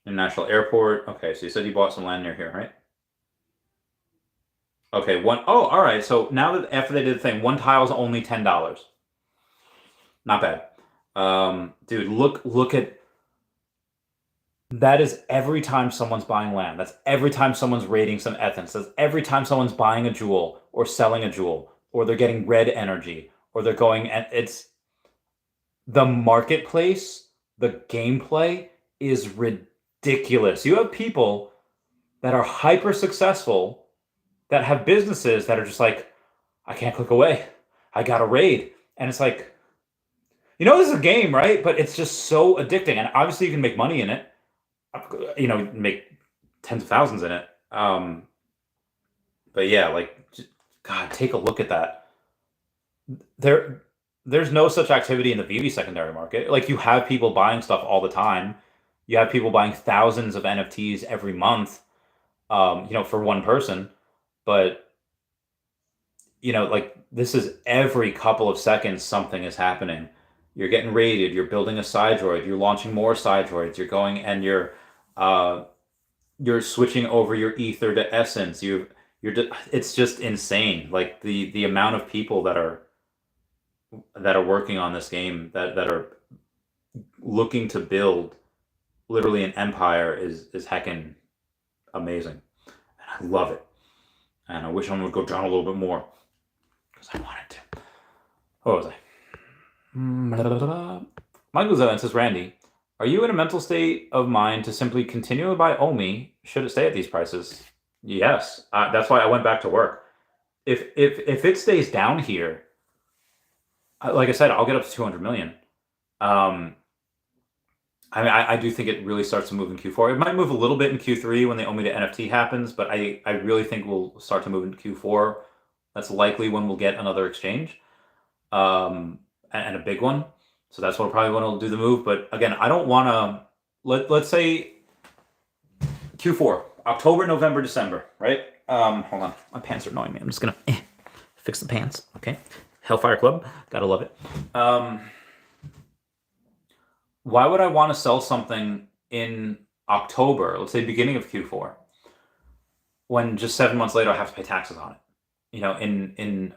Speaker 1: International Airport. Okay, so you said you bought some land near here, right? Okay, one oh all right. So now that after they did the thing, one tile's only $10. Not bad. Dude, look at that is every time someone's buying land. That's every time someone's raiding some essence. That's every time someone's buying a jewel or selling a jewel, or they're getting red energy, or they're going and it's the marketplace, the gameplay is ridiculous. You have people that are hyper successful that have businesses that are just like, I can't click away. I got to raid. And it's like, this is a game, right? But it's just so addicting. And obviously you can make money in it. Make tens of thousands in it. But yeah, like, God, take a look at that. There's no such activity in the Veve secondary market. Like, you have people buying stuff all the time. You have people buying thousands of NFTs every month, for one person. But, like, this is every couple of seconds something is happening. You're getting raided, you're building a side droid, you're launching more side droids, you're going and you're switching over your ether to essence. It's just insane. Like the amount of people that are working on this game that are looking to build literally an empire is heckin' amazing. I love it. And I wish I would go down a little bit more because I wanted to. What was I? Michael Zevin says, Randy, are you in a mental state of mind to simply continue to buy OMI? Should it stay at these prices? Yes. That's why I went back to work. If it stays down here, like I said, I'll get up to 200 million. I mean, I do think it really starts to move in Q4. It might move a little bit in Q3 when the OMI to NFT happens, but I really think we'll start to move into Q4. That's likely when we'll get another exchange, and a big one. So that's what probably when we'll do the move. But again, I don't want to. Let's say Q4, October, November, December, right? Hold on, my pants are annoying me. I'm just gonna fix the pants. Okay, Hellfire Club, gotta love it. Why would I want to sell something in October, let's say beginning of Q4, when just 7 months later I have to pay taxes on it? You know,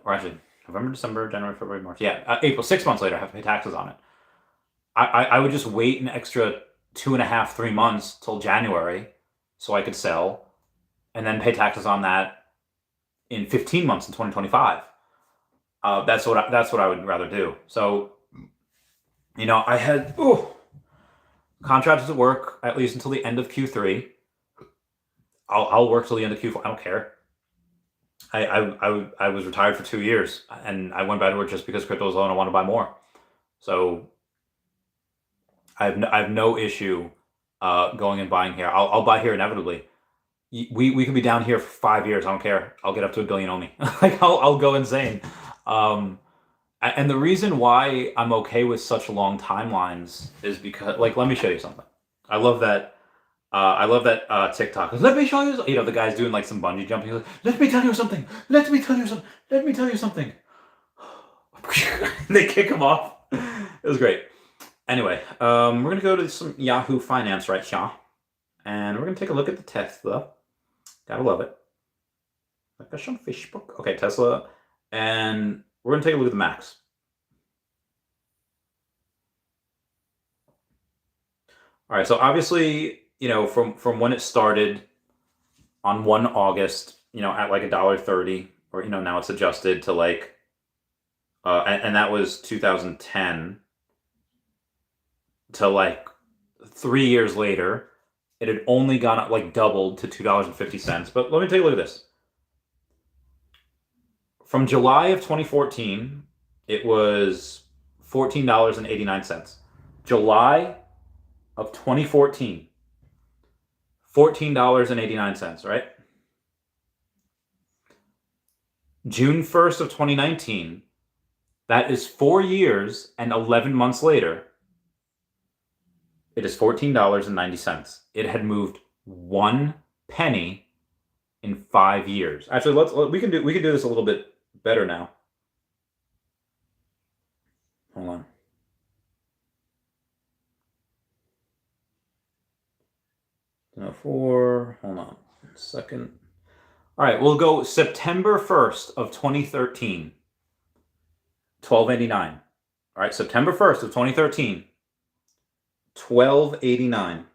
Speaker 1: or actually November, December, January, February, March. Yeah, April. 6 months later I have to pay taxes on it. I would just wait an extra 2.5, 3 months till January so I could sell, and then pay taxes on that in 15 months in 2025. That's what I would rather do. So, you know, I had contracted to work at least until the end of Q3. I'll work till the end of Q4. I don't care. I was retired for 2 years, and I went back to work just because crypto was low and I want to buy more. So I have no issue going and buying here. I'll buy here inevitably. We could be down here for 5 years. I don't care. I'll get up to $1 billion OMI. Like I'll go insane. And the reason why I'm okay with such long timelines is because, like, let me show you something. I love that. TikTok. Let me show you. You know, the guy's doing like some bungee jumping. Like, let me tell you something. Let me tell you something. Let me tell you something. They kick him off. It was great. Anyway, we're gonna go to some Yahoo Finance right here, and we're gonna take a look at the Tesla. Gotta love it. Like that's on Facebook. Okay, Tesla, and we're gonna take a look at the max. All right, so obviously, you know, from when it started on 1 August, you know, at like $1.30, or you know, now it's adjusted to like, and that was 2010, to like 3 years later, it had only gone up, like doubled to $2.50. But let me take a look at this. From July of 2014, it was $14.89. July of 2014, $14.89, right? June 1st of 2019, that is 4 years and 11 months later, it is $14.90. It had moved 1 penny in 5 years. Actually, we can do this a little bit better now. Hold on. Hold on a second. All right, we'll go September 1st of 2013, $12.89. All right, September 1st of 2013, $12.89.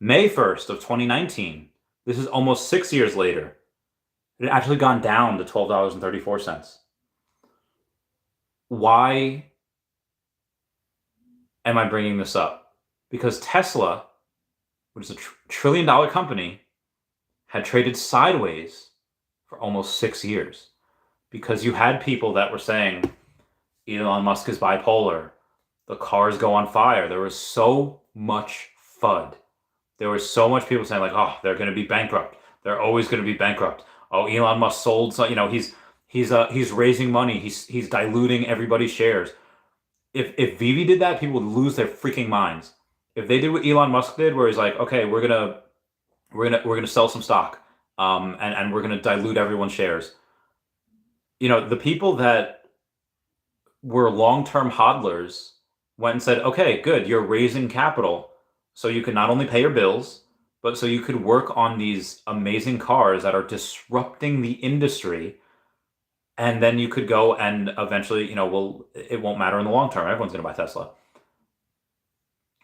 Speaker 1: May 1st of 2019, this is almost 6 years later, it had actually gone down to $12.34. Why am I bringing this up? Because Tesla, which is a trillion-dollar company, had traded sideways for almost 6 years. Because you had people that were saying, Elon Musk is bipolar, the cars go on fire. There was so much FUD. There was so much people saying like, oh, they're going to be bankrupt. They're always going to be bankrupt. Oh, Elon Musk sold some, you know, he's raising money. He's diluting everybody's shares. If Veve did that, people would lose their freaking minds. If they did what Elon Musk did, where he's like, okay, we're gonna sell some stock, and we're gonna dilute everyone's shares. You know, the people that were long-term hodlers went and said, okay, good, you're raising capital, so you can not only pay your bills, but so you could work on these amazing cars that are disrupting the industry. And then you could go and eventually, you know, it won't matter in the long term. Everyone's going to buy Tesla.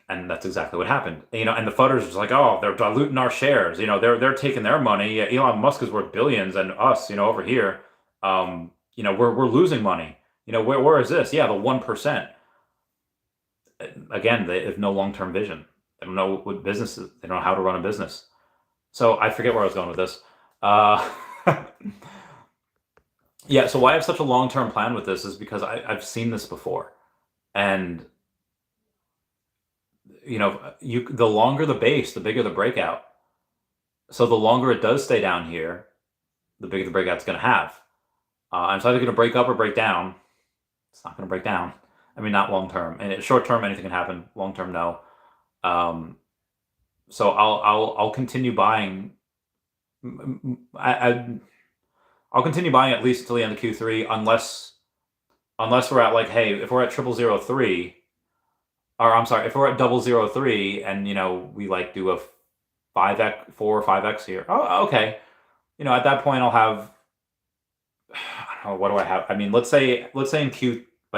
Speaker 1: And that's exactly what happened. And the fudders was like, oh, they're diluting our shares. They're taking their money. Yeah, Elon Musk is worth billions, and us, over here, we're losing money. Where is this? Yeah, the 1%. Again, they have no long-term vision. They don't know what business is. They don't know how to run a business. So I forget where I was going with this. Yeah, so why I have such a long-term plan with this is because I've seen this before. And the longer the base, the bigger the breakout. So the longer it does stay down here, the bigger the breakout's going to have. And it's either going to break up or break down. It's not going to break down. I mean, not long term. And short term, anything can happen. Long term, no. So I'll continue buying. I'll continue buying at least until the end of Q3, unless we're at like, hey, if we're at 0003, or I'm sorry, if we're at 003 and we like do a 5x, 4 or 5x here. Oh, okay. At that point I'll have, I don't know, what do I have? I mean, let's say by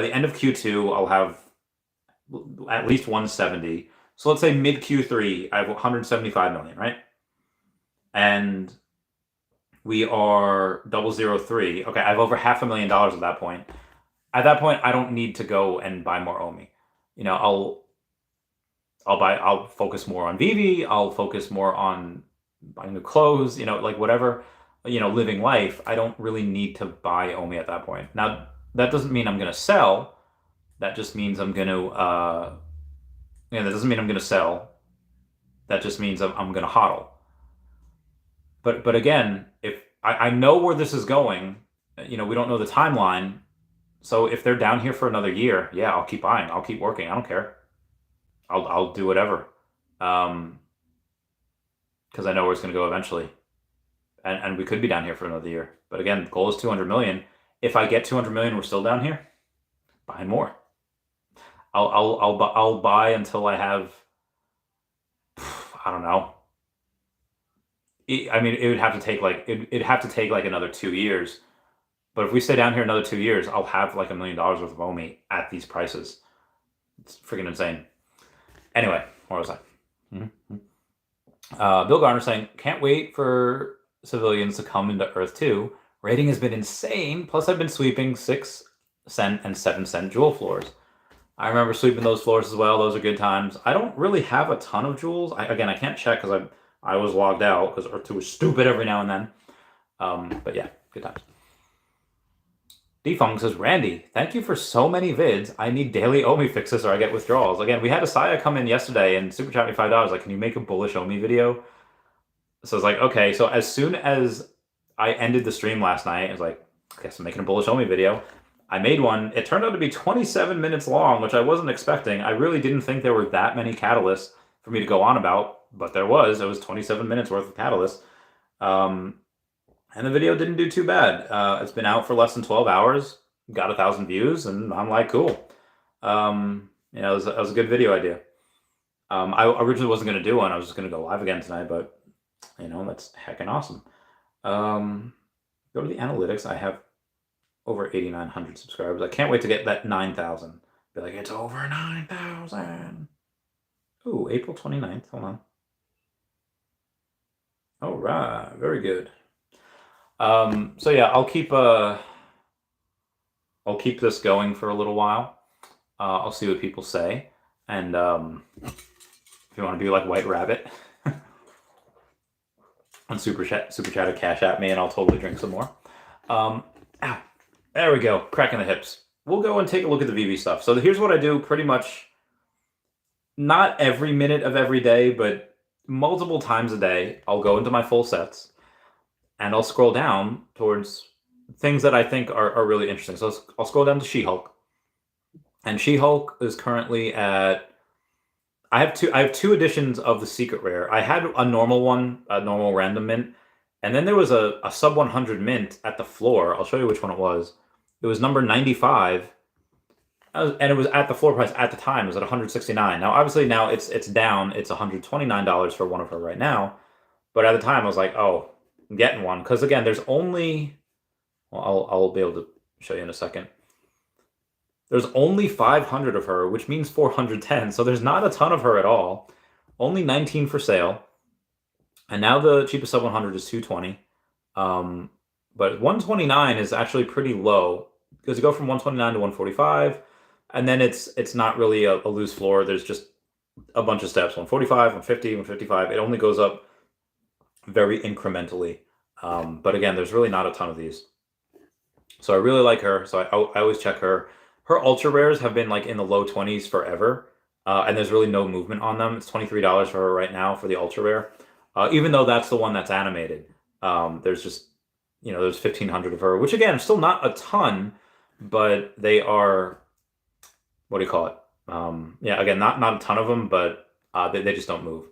Speaker 1: the end of Q2 I'll have at least 170. So let's say mid Q3 I have 175 million, right? And we are 003. Okay, I have over $500,000 at that point. At that point, I don't need to go and buy more OMI. I'll focus more on Veve. I'll focus more on buying new clothes, like whatever, living life. I don't really need to buy OMI at that point. Now, that doesn't mean I'm going to sell. That just means I'm going to, that doesn't mean I'm going to sell. That just means I'm going to hodl. But again, if I know where this is going, we don't know the timeline. So if they're down here for another year, yeah, I'll keep buying. I'll keep working. I don't care. I'll do whatever. Because I know where it's going to go eventually. And we could be down here for another year. But again, the goal is 200 million. If I get 200 million, we're still down here, buy more. I'll buy until I have, I don't know. I mean, it would have to take like another 2 years. But if we stay down here another 2 years, I'll have like $1 million worth of OMI at these prices. It's freaking insane. Anyway, where was I? Bill Garner saying, can't wait for civilians to come into Earth 2. Rating has been insane. Plus, I've been sweeping 6-cent and 7-cent jewel floors. I remember sweeping those floors as well. Those are good times. I don't really have a ton of jewels. Again, I can't check because I was logged out because Earth 2 is stupid every now and then. But yeah, good times. Defung says, Randy, thank you for so many vids. I need daily OMI fixes or I get withdrawals. Again, we had a Saya come in yesterday and super chat me $5. Like, can you make a bullish OMI video? So I was like, okay. So as soon as I ended the stream last night, I was like, I guess I'm making a bullish OMI video. I made one. It turned out to be 27 minutes long, which I wasn't expecting. I really didn't think there were that many catalysts for me to go on about, but there was. It was 27 minutes worth of catalysts. And the video didn't do too bad. It's been out for less than 12 hours, got 1,000 views, and I'm like, cool. It was a good video idea. I originally wasn't going to do one. I was just going to go live again tonight, but, that's heckin' awesome. Go to the analytics. I have over 8,900 subscribers. I can't wait to get that 9,000. Be like, it's over 9,000. Ooh, April 29th. Hold on. All right. Very good. So yeah, I'll keep this going for a little while. I'll see what people say, and if you want to be like White Rabbit on super chat to cash at me, and I'll totally drink some more. There we go, cracking the hips. We'll go and take a look at the Veve stuff. So here's what I do pretty much, not every minute of every day, but multiple times a day. I'll go into my full sets. And I'll scroll down towards things that I think are really interesting. So I'll scroll down to She-Hulk. And She-Hulk is currently at... I have two editions of the Secret Rare. I had a normal one, a normal random mint. And then there was a sub 100 mint at the floor. I'll show you which one it was. It was number 95. And it was at the floor price at the time. It was at 169. Now, obviously, now it's down. It's $129 for one of her right now. But at the time, I was like, oh... I'm getting one because again, there's only. Well, I'll be able to show you in a second. There's only 500 of her, which means 410. So there's not a ton of her at all. Only 19 for sale. And now the cheapest sub 100 is 220. But 129 is actually pretty low because you go from 129 to 145, and then it's not really a loose floor. There's just a bunch of steps: 145, 150, 155. It only goes up very incrementally. But again, there's really not a ton of these. So I really like her. So I always check her. Her ultra rares have been like in the low 20s forever, and there's really no movement on them. It's $23 for her right now for the ultra rare, even though that's the one that's animated. There's just, there's 1,500 of her, which again, still not a ton, but they are, what do you call it? Yeah, again, not a ton of them, but they just don't move.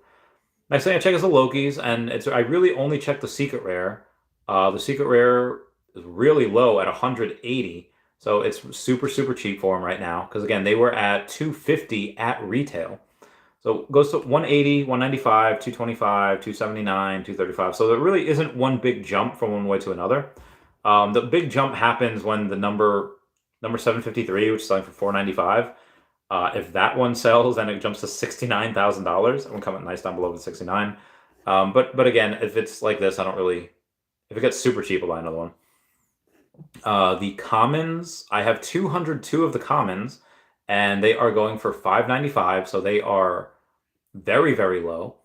Speaker 1: Next thing I check is the Lokis, and I really only check the secret rare. The secret rare is really low at 180, so it's super, super cheap for them right now, because again, they were at 250 at retail. So it goes to 180, 195, 225, 279, 235. So there really isn't one big jump from one way to another. The big jump happens when the number 753, which is selling for 495, if that one sells, then it jumps to $69,000. It will come at nice down below the 69. But again, if it's like this, I don't really. If it gets super cheap, I'll buy another one. The commons, I have 202 of the commons, and they are going for $595. So they are very, very low.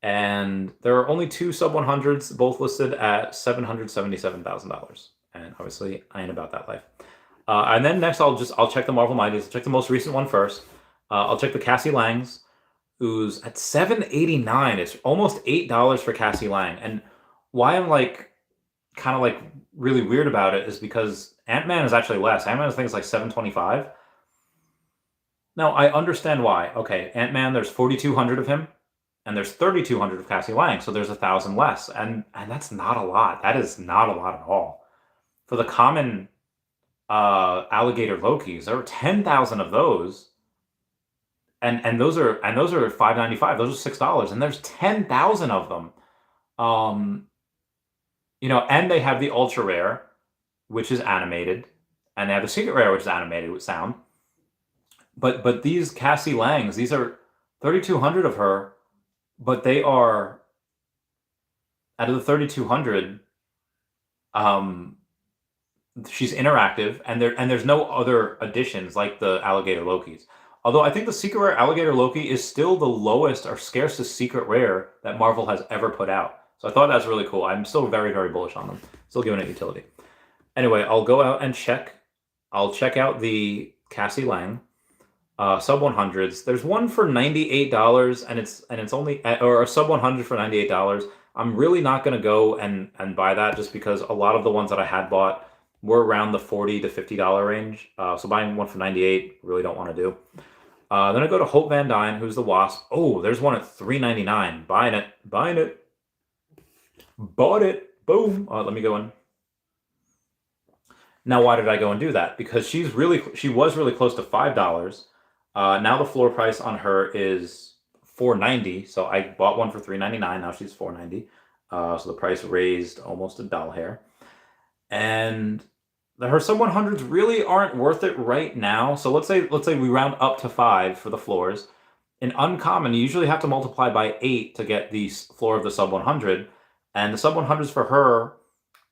Speaker 1: And there are only two sub 100s, both listed at $777,000. And obviously, I ain't about that life. And then next, I'll check the Marvel Mighties. Check the most recent one first. I'll check the Cassie Langs, who's at $789. It's almost $8 for Cassie Lang. And why I'm kind of really weird about it is because Ant-Man is actually less. Ant-Man, I think, is like $725. Now, I understand why. Okay, Ant-Man, there's 4,200 of him, and there's 3,200 of Cassie Lang, so there's 1,000 less. And that's not a lot. That is not a lot at all. For the common alligator Lokis, there are 10,000 of those, and those are $595. Those are $6, and there's 10,000 of them. And they have the ultra rare, which is animated, and they have the secret rare, which is animated with sound. But these Cassie Langs, these are 3,200 of her, but they are, out of the 3,200, she's interactive, and there's no other additions like the alligator Lokis. Although I think the secret rare alligator Loki is still the lowest or scarcest secret rare that Marvel has ever put out. So I thought that's really cool. I'm still very, very bullish on them. Still giving it utility. Anyway, I'll go out and check. I'll check out the Cassie Lang sub 100s. There's one for $98, and it's only or a sub 100 for $98. I'm really not going to go and buy that just because a lot of the ones that I had bought were around the $40 to $50 range. So buying one for $98, really don't want to do. Then I go to Hope Van Dyne, who's the Wasp. Oh, there's one at $399. Buying it. Bought it. Boom. Let me go in. Now, why did I go and do that? Because she was really close to $5. Now the floor price on her is $490. So I bought one for $399. Now she's $490. So the price raised almost a doll hair. And her sub 100s really aren't worth it right now. So let's say we round up to 5 for the floors. In uncommon, you usually have to multiply by 8 to get the floor of the sub 100. And the sub 100s for her,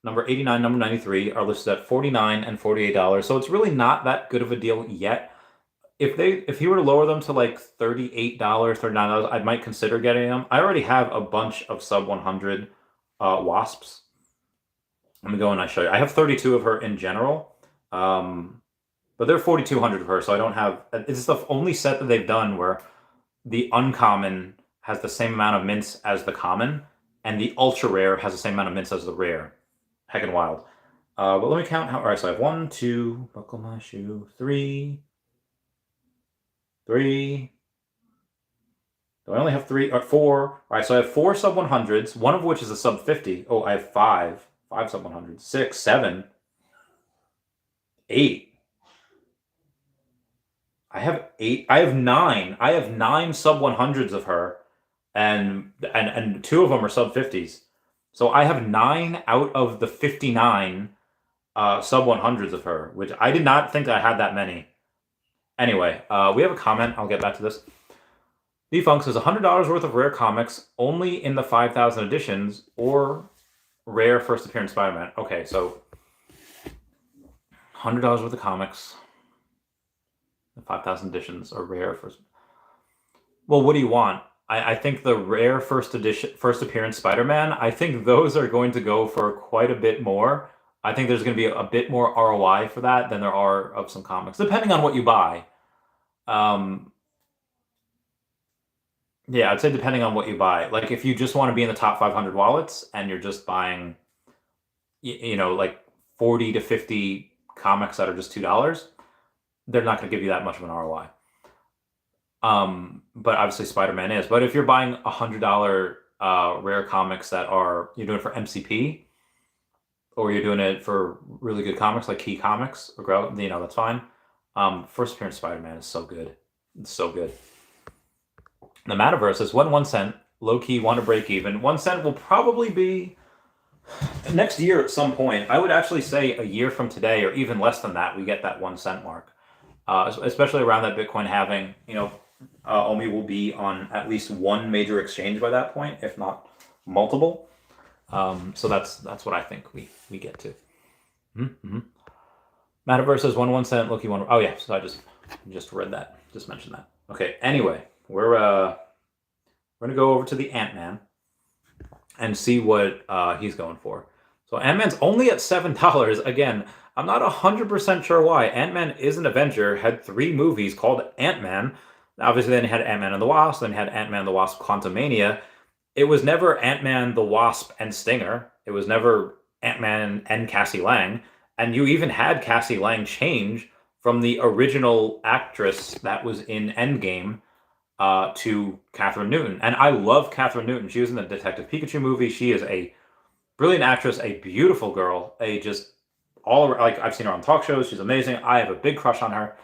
Speaker 1: number 89, number 93, are listed at $49 and $48. So it's really not that good of a deal yet. If he were to lower them to like $38, $39, I might consider getting them. I already have a bunch of sub 100 Wasps. Let me go and I show you. I have 32 of her in general, but there are 4,200 of her, so I don't have. It's the only set that they've done where the uncommon has the same amount of mints as the common, and the ultra rare has the same amount of mints as the rare. Heckin' wild. But let me count how. All right, so I have 1, 2, buckle my shoe, 3. Do I only have 3 or 4? All right, so I have 4 sub 100s, one of which is a sub 50. Oh, I have 5 sub 100s, 6, 7, 8. I have 8. I have 9. I have 9 sub 100s of her, and 2 of them are sub 50s. So I have 9 out of the 59 sub 100s of her, which I did not think I had that many. Anyway, we have a comment. I'll get back to this. Defunct says $100 worth of rare comics only in the 5,000 editions or rare first appearance Spider-Man. Okay, so $100 worth of comics, the 5,000 editions or rare first. Well, what do you want? I think the rare first appearance Spider-Man, I think those are going to go for quite a bit more. I think there's going to be a bit more ROI for that than there are of some comics, depending on what you buy. Yeah, I'd say depending on what you buy. Like if you just want to be in the top 500 wallets and you're just buying, like 40 to 50 comics that are just $2, they're not going to give you that much of an ROI. But obviously Spider-Man is. But if you're buying $100 rare comics that you're doing it for MCP, or you're doing it for really good comics like Key Comics, or that's fine. First appearance Spider-Man is so good. It's so good. The Metaverse is 1 cent. Low key want to break even. 1 cent will probably be next year at some point. I would actually say a year from today, or even less than that, we get that 1 cent mark. Especially around that Bitcoin halving. OMI will be on at least one major exchange by that point, if not multiple. So that's what I think we get to. Mm-hmm. Metaverse is 1 cent. Low key one. Oh yeah, so I just read that. Just mentioned that. Okay. Anyway. We're gonna go over to the Ant-Man and see what he's going for. So Ant-Man's only at $7. Again, I'm not 100% sure why. Ant-Man is an Avenger, had 3 movies called Ant-Man. Obviously, then he had Ant-Man and the Wasp, then he had Ant-Man and the Wasp Quantumania. It was never Ant-Man, the Wasp, and Stinger. It was never Ant-Man and Cassie Lang. And you even had Cassie Lang change from the original actress that was in Endgame to Catherine Newton. And I love Catherine Newton. She was in the Detective Pikachu movie. She is a brilliant actress, a beautiful girl, I've seen her on talk shows. She's amazing. I have a big crush on her.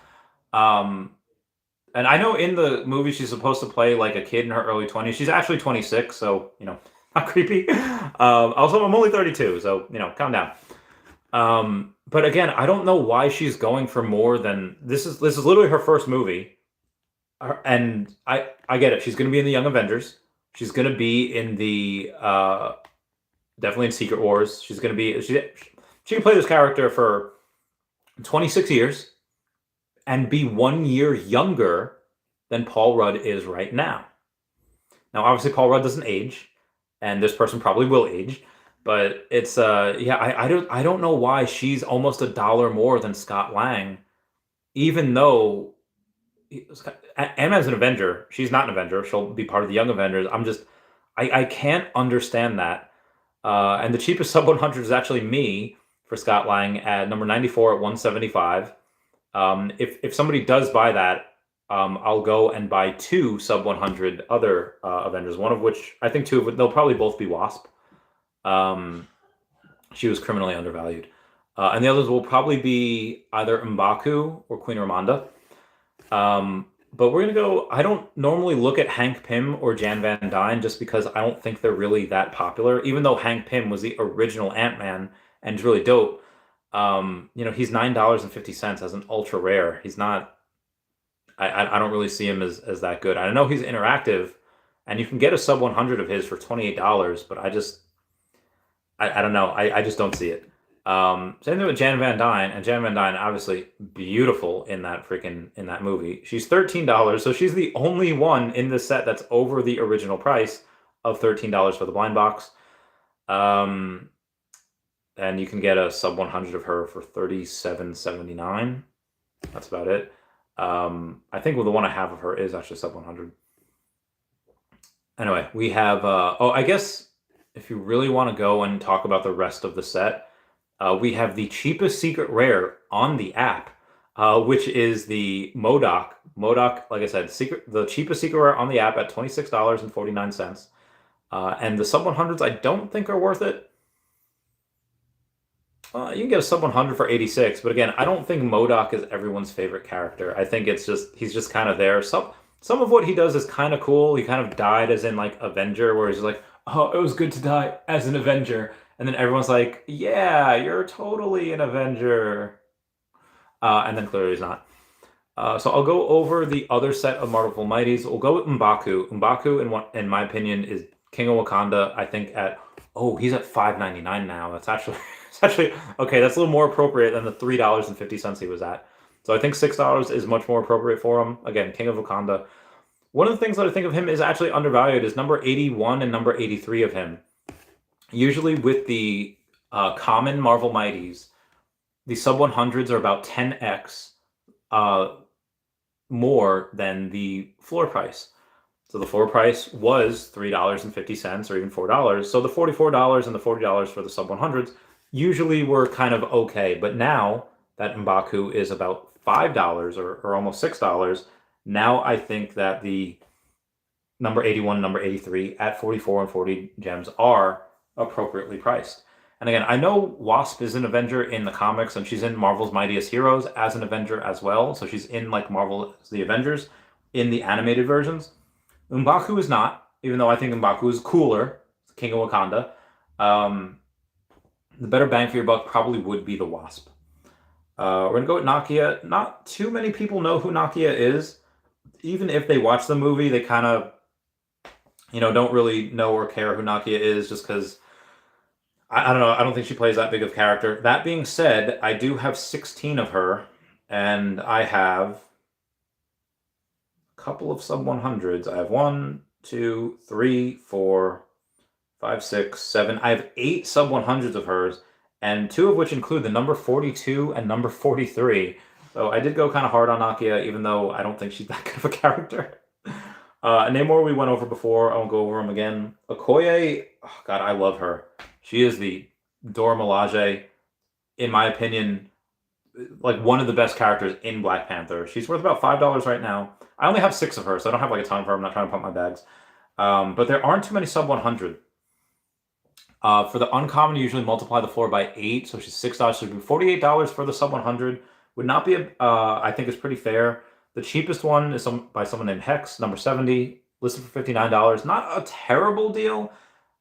Speaker 1: And I know in the movie she's supposed to play like a kid in her early 20s. She's actually 26, so, not creepy. Also, I'm only 32, so, calm down. But again, I don't know why she's going for more than this is literally her first movie. And I get it. She's going to be in the Young Avengers. She's going to be in the definitely in Secret Wars. She's going to be she can play this character for 26 years and be 1 year younger than Paul Rudd is right now. Now, obviously, Paul Rudd doesn't age, and this person probably will age. But it's I don't know why she's almost $1 more than Scott Lang, even though. Ant-Man's an Avenger. She's not an Avenger. She'll be part of the Young Avengers. I can't understand that. And the cheapest sub 100 is actually me for Scott Lang at number 94 at 175. If somebody does buy that, I'll go and buy 2 sub 100 other Avengers. One of which I think 2 of it, they'll probably both be Wasp. She was criminally undervalued, and the others will probably be either M'Baku or Queen Ramonda. But we're going to go, I don't normally look at Hank Pym or Jan Van Dyne just because I don't think they're really that popular, even though Hank Pym was the original Ant-Man and is really dope. He's $9.50 as an ultra rare. He's not, I don't really see him as that good. I know he's interactive and you can get a sub 100 of his for $28, but I don't know. I just don't see it. Same thing with Jan Van Dyne, and Jan Van Dyne obviously beautiful in that movie. She's $13, so she's the only one in this set that's over the original price of $13 for the blind box. And you can get a sub 100 of her for $37.79. That's about it. I think the one I have of her is actually sub 100. Anyway, we have I guess if you really want to go and talk about the rest of the set, we have the cheapest secret rare on the app, which is the MODOK. MODOK, like I said, the cheapest secret rare on the app at $26.49. And the sub 100s I don't think are worth it. You can get a sub 100 for 86, but again, I don't think MODOK is everyone's favorite character. I think he's just kind of there. Some of what he does is kind of cool. He kind of died as in like Avenger, where he's like, oh, it was good to die as an Avenger. And then everyone's like, yeah, you're totally an Avenger. And then clearly he's not. So I'll go over the other set of Marvel Mighties. We'll go with M'Baku. M'Baku, in my opinion, is King of Wakanda. I think he's at $5.99 now. That's actually it's actually okay. That's a little more appropriate than the $3.50 he was at. So I think $6 is much more appropriate for him. Again, King of Wakanda. One of the things that I think of him is actually undervalued is number 81 and number 83 of him. Usually with the common Marvel Mighties, the sub 100s are about 10x more than the floor price. So the floor price was $3.50 or even $4. So the $44 and the $40 for the sub 100s usually were kind of okay. But now that M'Baku is about $5 or almost $6, now I think that the number 81, number 83 at 44 and 40 gems are appropriately priced. And again, I know Wasp is an Avenger in the comics, and she's in Marvel's Mightiest Heroes as an Avenger as well. So she's in like Marvel's The Avengers in the animated versions. M'Baku is not, even though I think M'Baku is cooler, King of Wakanda. The better bang for your buck probably would be the Wasp. We're going to go with Nakia. Not too many people know who Nakia is. Even if they watch the movie, they kind of, don't really know or care who Nakia is just because, I don't know, I don't think she plays that big of a character. That being said, I do have 16 of her, and I have a couple of sub 100s. I have 1, 2, 3, 4, 5, 6, 7. I have 8 sub 100s of hers, and 2 of which include the number 42 and number 43. So I did go kind of hard on Nakia, even though I don't think she's that good of a character. Namor we went over before. I won't go over him again. Okoye, oh God, I love her. She is the Dora Milaje, in my opinion, like one of the best characters in Black Panther. She's worth about $5 right now. I only have 6 of her, so I don't have like a ton of her. I'm not trying to pump my bags. But there aren't too many sub 100. For the uncommon, you usually multiply the floor by 8, so she's $6. So it'd be $48 for the sub 100. Would not be, I think is pretty fair. The cheapest one is by someone named Hex, number 70, listed for $59. Not a terrible deal,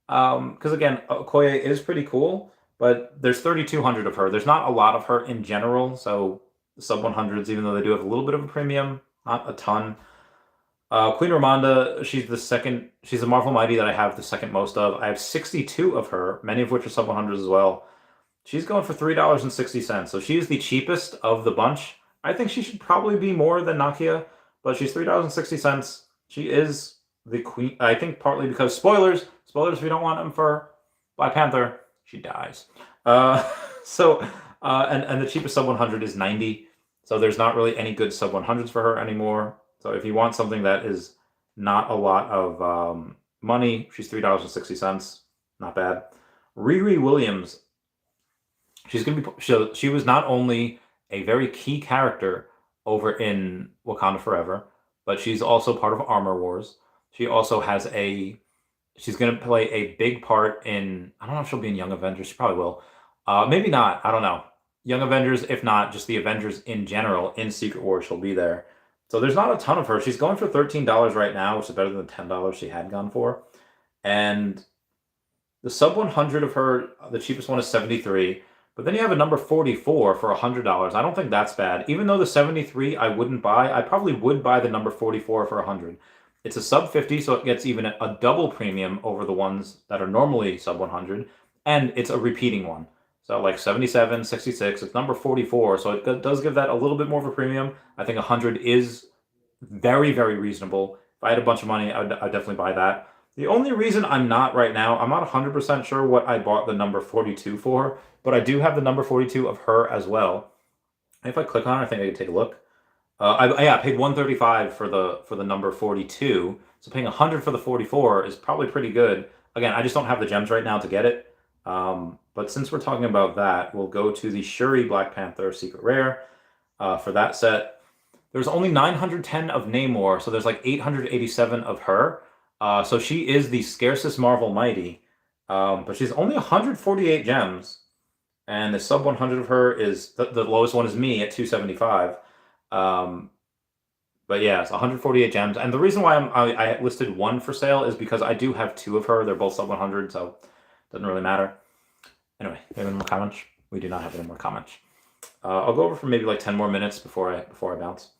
Speaker 1: because again, Okoye is pretty cool, but there's 3,200 of her. There's not a lot of her in general, so the sub 100s, even though they do have a little bit of a premium, not a ton. Queen Ramonda, she's the Marvel Mighty that I have the second most of. I have 62 of her, many of which are sub 100s as well. She's going for $3.60, so she is the cheapest of the bunch. I think she should probably be more than Nakia, but she's $3.60. She is the queen, I think partly because, spoilers, if you don't want them for Black Panther, she dies. And the cheapest sub 100 is 90, so there's not really any good sub 100s for her anymore. So if you want something that is not a lot of money, she's $3.60. Not bad. Riri Williams. She was not only a very key character over in Wakanda Forever, but she's also part of Armor Wars. She also has she's going to play a big part in, I don't know if she'll be in Young Avengers. She probably will. Maybe not. I don't know. Young Avengers, if not, just the Avengers in general, in Secret Wars, she'll be there. So there's not a ton of her. She's going for $13 right now, which is better than the $10 she had gone for. And the sub 100 of her, the cheapest one is 73. But then you have a number 44 for $100. I don't think that's bad. Even though the 73 I wouldn't buy, I probably would buy the number 44 for 100. It's a sub 50, so it gets even a double premium over the ones that are normally sub 100. And it's a repeating one. So like 77, 66, it's number 44. So it does give that a little bit more of a premium. I think 100 is very, very reasonable. If I had a bunch of money, I'd definitely buy that. The only reason I'm not right now, I'm not 100% sure what I bought the number 42 for, but I do have the number 42 of her as well. And if I click on her, I think I can take a look. I paid $135 for the number 42. So paying $100 for the 44 is probably pretty good. Again, I just don't have the gems right now to get it. But since we're talking about that, we'll go to the Shuri Black Panther Secret Rare. For that set, there's only 910 of Namor, so there's like 887 of her. So she is the scarcest Marvel Mighty, but she's only 148 gems, and the sub 100 of her is, the lowest one is me at 275. But yeah, it's 148 gems, and the reason why I listed one for sale is because I do have 2 of her. They're both sub 100, so it doesn't really matter. Anyway, do you have any more comments? We do not have any more comments. I'll go over for maybe like 10 more minutes before I bounce.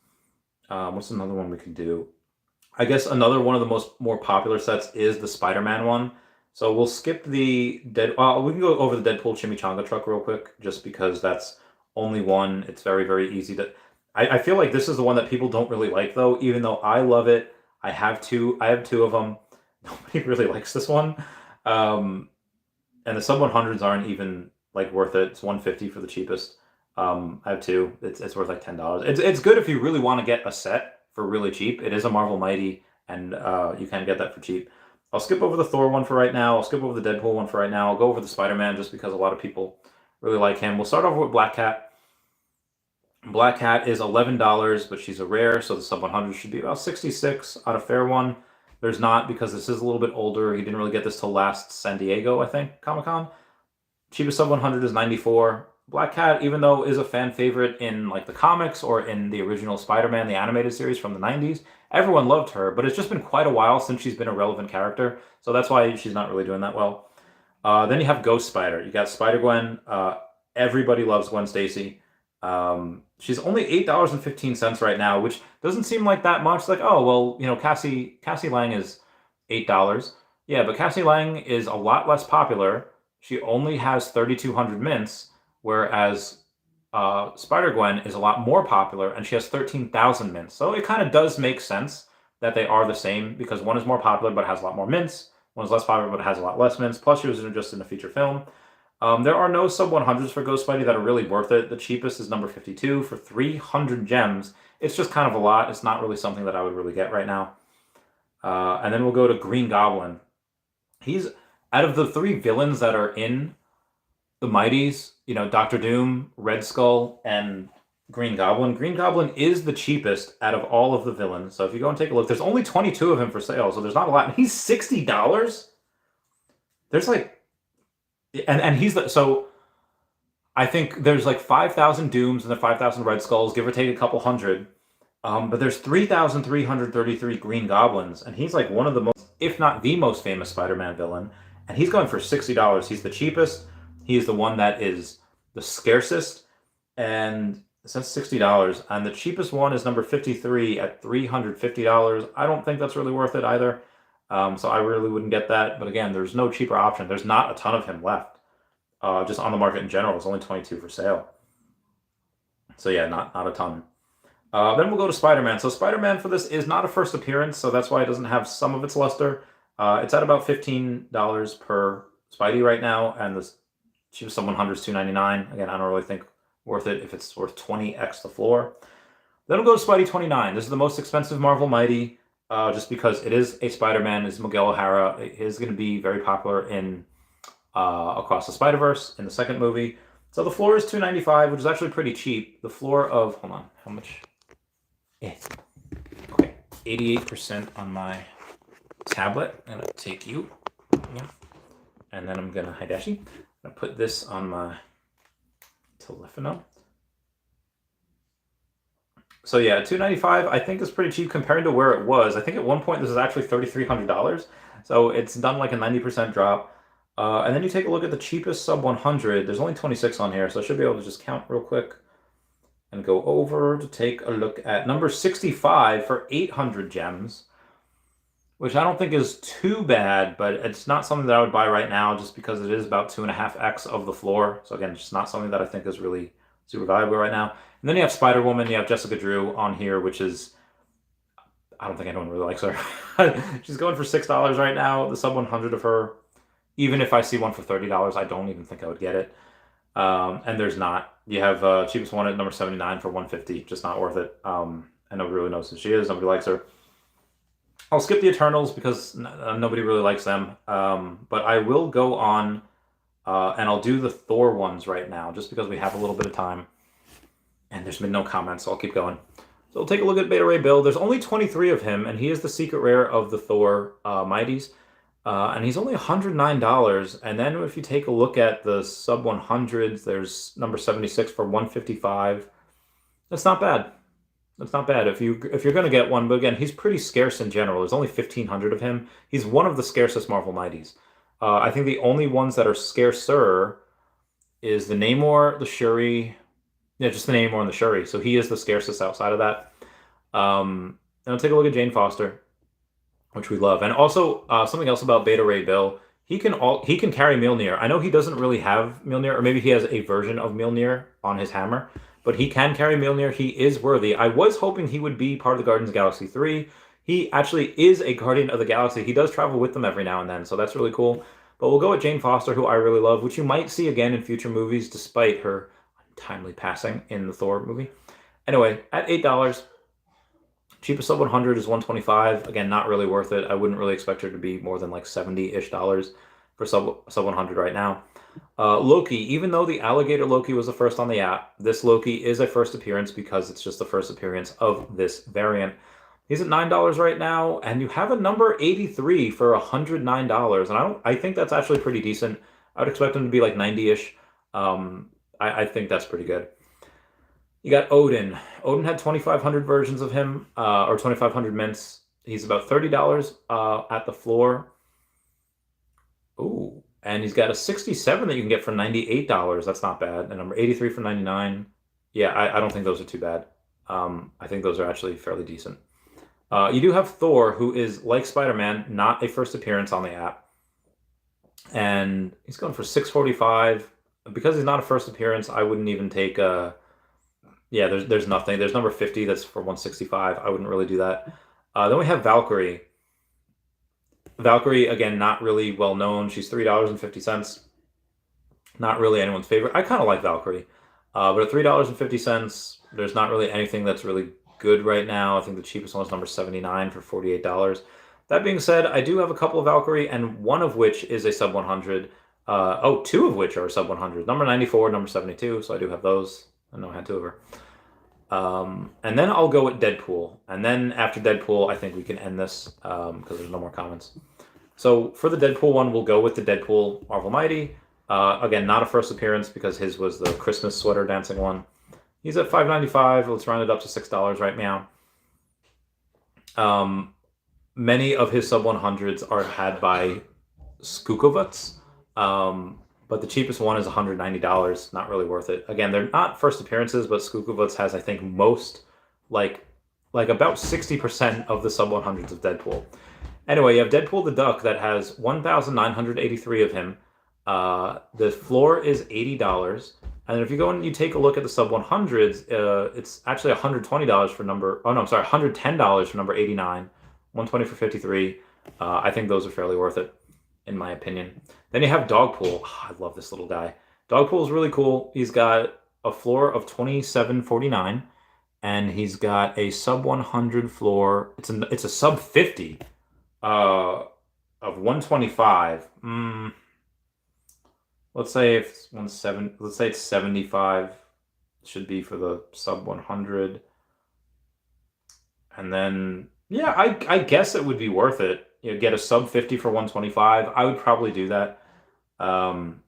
Speaker 1: What's another one we could do? I guess another one of the more popular sets is the Spider-Man one. So we'll skip the we can go over the Deadpool Chimichanga truck real quick, just because that's only one. It's very, very easy to. I feel like this is the one that people don't really like though, even though I love it. I have two. I have two of them. Nobody really likes this one. Um, and the sub 100s aren't even like worth it. It's 150 for the cheapest. I have two. It's worth like $10. It's good if you really want to get a set for really cheap. It is a Marvel Mighty, and you can get that for cheap. I'll skip over the Thor one for right now. I'll skip over the Deadpool one for right now. I'll go over the Spider-Man just because a lot of people really like him. We'll start over with Black Cat. Black Cat is $11, but she's a rare, so the sub 100 should be about 66 on a fair one. There's not, because this is a little bit older. He didn't really get this till last San Diego, I think, Comic-Con. Cheapest sub 100 is 94. Black Cat, even though is a fan favorite in like the comics or in the original Spider-Man, the animated series from the 90s, everyone loved her, but it's just been quite a while since she's been a relevant character, so that's why she's not really doing that well. Then you have Ghost Spider. You got Spider-Gwen. Everybody loves Gwen Stacy. She's only $8.15 right now, which doesn't seem like that much. Like, oh, well, you know, Cassie Lang is $8. Yeah, but Cassie Lang is a lot less popular. She only has 3,200 mints, whereas Spider-Gwen is a lot more popular, and she has 13,000 mints. So it kind of does make sense that they are the same, because one is more popular but has a lot more mints. One is less popular but has a lot less mints. Plus, she was just in a feature film. There are no sub 100s for Ghost Spidey that are really worth it. The cheapest is number 52 for 300 gems. It's just kind of a lot. It's not really something that I would really get right now. And then we'll go to Green Goblin. He's, out of the three villains that are in the Mighties, you know, Doctor Doom, Red Skull, and Green Goblin is the cheapest out of all of the villains. So if you go and take a look, there's only 22 of him for sale, so there's not a lot. And he's $60? There's like... And he's the... So I think there's like 5,000 Dooms and then 5,000 Red Skulls, give or take a couple hundred. But there's 3,333 Green Goblins, and he's like one of the most, if not the most famous Spider-Man villain. And he's going for $60. He's the cheapest. He's the one that is the scarcest, and that's $60. And the cheapest one is number 53 at $350. I don't think that's really worth it either. So I really wouldn't get that. But again, there's no cheaper option. There's not a ton of him left. Just on the market in general, there's only 22 for sale. So yeah, not a ton. Then we'll go to Spider-Man. So Spider-Man for this is not a first appearance, so that's why it doesn't have some of its luster. It's at about $15 per Spidey right now, and the cheapest sub 100 is $2.99. Again, I don't really think worth it if it's worth 20x the floor. Then we'll go to Spidey 29. This is the most expensive Marvel Mighty, just because it is a Spider-Man. It's Miguel O'Hara. It is going to be very popular in Across the Spider-Verse in the second movie. So the floor is $2.95, which is actually pretty cheap. The floor of, hold on, how much? Okay, 88% on my tablet. I'm gonna take you, yeah, and then I'm gonna Hidashi. I'm gonna put this on my telephono. So yeah, $2.95 I think is pretty cheap compared to where it was. I think at one point this is actually $3,300, so it's done like a 90% drop. And then you take a look at the cheapest sub 100. There's only 26 on here, so I should be able to just count real quick and go over to take a look at number 65 for 800 gems, which I don't think is too bad, but it's not something that I would buy right now just because it is about 2.5x of the floor. So again, it's just not something that I think is really super valuable right now. And then you have Spider-Woman, you have Jessica Drew on here, which is, I don't think anyone really likes her. She's going for $6 right now, the sub 100 of her. Even if I see one for $30, I don't even think I would get it. And there's not. You have cheapest one at number 79 for $150, just not worth it. And nobody really knows who she is. Nobody likes her. I'll skip the Eternals because nobody really likes them. But I will go on and I'll do the Thor ones right now, just because we have a little bit of time. And there's been no comments, so I'll keep going. So we'll take a look at Beta Ray Bill. There's only 23 of him, and he is the secret rare of the Thor Mighties. And he's only $109. And then if you take a look at the sub 100s, there's number 76 for $155. That's not bad. That's not bad if you're going to get one. But again, he's pretty scarce in general. There's only 1,500 of him. He's one of the scarcest Marvel Mighties. I think the only ones that are scarcer is the Namor, the Shuri. Yeah, just the Namor and the Shuri. So he is the scarcest outside of that. And I'll take a look at Jane Foster, which we love. And also something else about Beta Ray Bill. He can carry Mjolnir. I know he doesn't really have Mjolnir, or maybe he has a version of Mjolnir on his hammer, but he can carry Mjolnir. He is worthy. I was hoping he would be part of the Guardians of the Galaxy 3. He actually is a Guardian of the Galaxy. He does travel with them every now and then, so that's really cool. But we'll go with Jane Foster, who I really love, which you might see again in future movies, despite her untimely passing in the Thor movie. Anyway, at $8, cheapest sub 100 is 125. Again, not really worth it. I wouldn't really expect her to be more than like $70-ish for sub 100 right now. Loki, even though the alligator Loki was the first on the app, this Loki is a first appearance because it's just the first appearance of this variant. He's at $9 right now, and you have a number 83 for $109, and I think that's actually pretty decent. I would expect him to be like 90-ish. I think that's pretty good. You got Odin. Odin had 2,500 versions of him, or 2,500 mints. He's about $30 at the floor. Ooh, and he's got a 67 that you can get for $98. That's not bad. And number 83 for 99. Yeah, I don't think those are too bad. I think those are actually fairly decent. You do have Thor, who is, like Spider-Man, not a first appearance on the app. And he's going for $645. Because he's not a first appearance, I wouldn't even take yeah, there's nothing. There's number 50 that's for 165. I wouldn't really do that. Then we have Valkyrie. Valkyrie, again, not really well known. She's $3.50. Not really anyone's favorite. I kind of like Valkyrie. But at $3.50, there's not really anything that's really good right now. I think the cheapest one is number 79 for $48. That being said, I do have a couple of Valkyrie, and one of which is a sub 100. Two of which are sub 100. Number 94, number 72. So I do have those. I know I had two of her. And then I'll go with Deadpool. And then after Deadpool, I think we can end this because there's no more comments. So for the Deadpool one, we'll go with the Deadpool Marvel Mighty. Again, not a first appearance because his was the Christmas sweater dancing one. He's at $5.95. Let's round it up to $6 right now. Many of his sub 100s are had by Skukovuts. But the cheapest one is $190. Not really worth it. Again, they're not first appearances, but Skukovuts has, I think, most, like about 60% of the sub 100s of Deadpool. Anyway, you have Deadpool the Duck that has 1,983 of him. The floor is $80. And if you go and you take a look at the sub 100s, it's actually $120 for number, oh no, I'm sorry, $110 for number 89, 120 for 53. I think those are fairly worth it, in my opinion. Then you have Dogpool. Oh, I love this little guy. Dogpool is really cool. He's got a floor of $27.49, and he's got a sub 100 floor. It's a sub 50 of $125. Let's say if let's say it's 75 should be for the sub 100. And then yeah, I guess it would be worth it. You know, get a sub 50 for 125. I would probably do that. Again,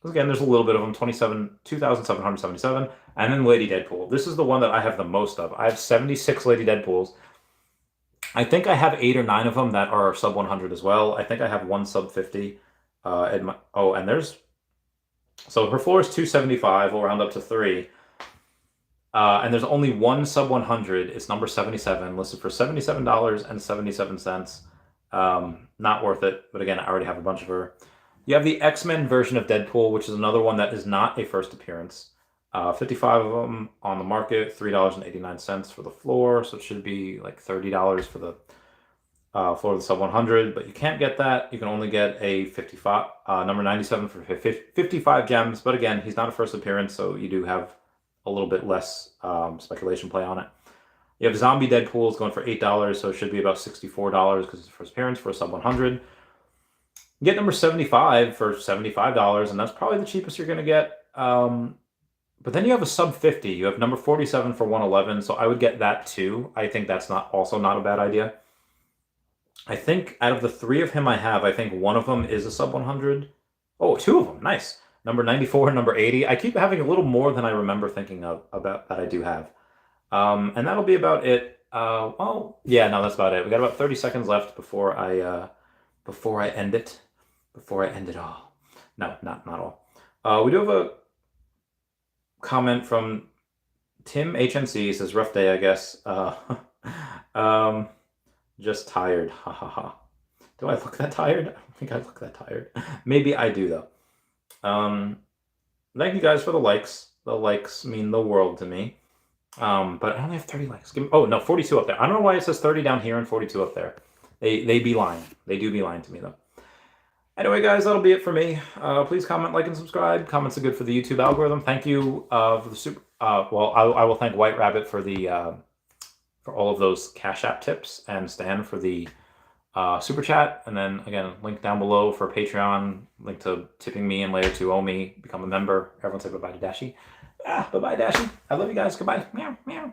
Speaker 1: there's a little bit of them, 2,777. And then Lady Deadpool. This is the one that I have the most of. I have 76 Lady Deadpools. I think I have 8 or 9 of them that are sub 100 as well. I think I have one sub 50. And there's... So her floor is 275. We'll round up to 3. And there's only one sub 100. It's number 77, listed for $77.77. Not worth it. But again, I already have a bunch of her. You have the X-Men version of Deadpool, which is another one that is not a first appearance. 55 of them on the market, $3.89 for the floor. So it should be like $30 for the floor of the sub 100. But you can't get that. You can only get a 55, number 97 for 55 gems. But again, he's not a first appearance, so you do have a little bit less speculation play on it. You have Zombie Deadpool is going for $8, so it should be about $64 because it's first appearance for a sub 100. You get number 75 for $75, and that's probably the cheapest you're going to get. But then you have a sub 50. You have number 47 for $111, so I would get that too. I think that's also not a bad idea. I think out of the 3 of him I have, I think one of them is a sub 100. Oh, 2 of them. Nice. Number 94 and number 80. I keep having a little more than I remember thinking of about that I do have. And that'll be about it. Well, yeah, no, that's about it. We got about 30 seconds left before I end it. Before I end it all. No, not all. We do have a comment from Tim HNC. He says, rough day, I guess. Just tired. Ha ha ha. Do I look that tired? I don't think I look that tired. Maybe I do though. Thank you guys for the likes. The likes mean the world to me. But I only have 30 likes. Oh no, 42 up there. I don't know why it says 30 down here and 42 up there. They be lying. They do be lying to me though. Anyway, guys, that'll be it for me. Please comment, like, and subscribe. Comments are good for the YouTube algorithm. Thank you for the super. Well, I will thank White Rabbit for the for all of those Cash App tips, and Stan for the super chat. And then again, link down below for Patreon. Link to tipping me and later to OMI. Become a member. Everyone say bye bye to Dashi. Bye bye, Dashi. I love you guys. Goodbye. Meow meow.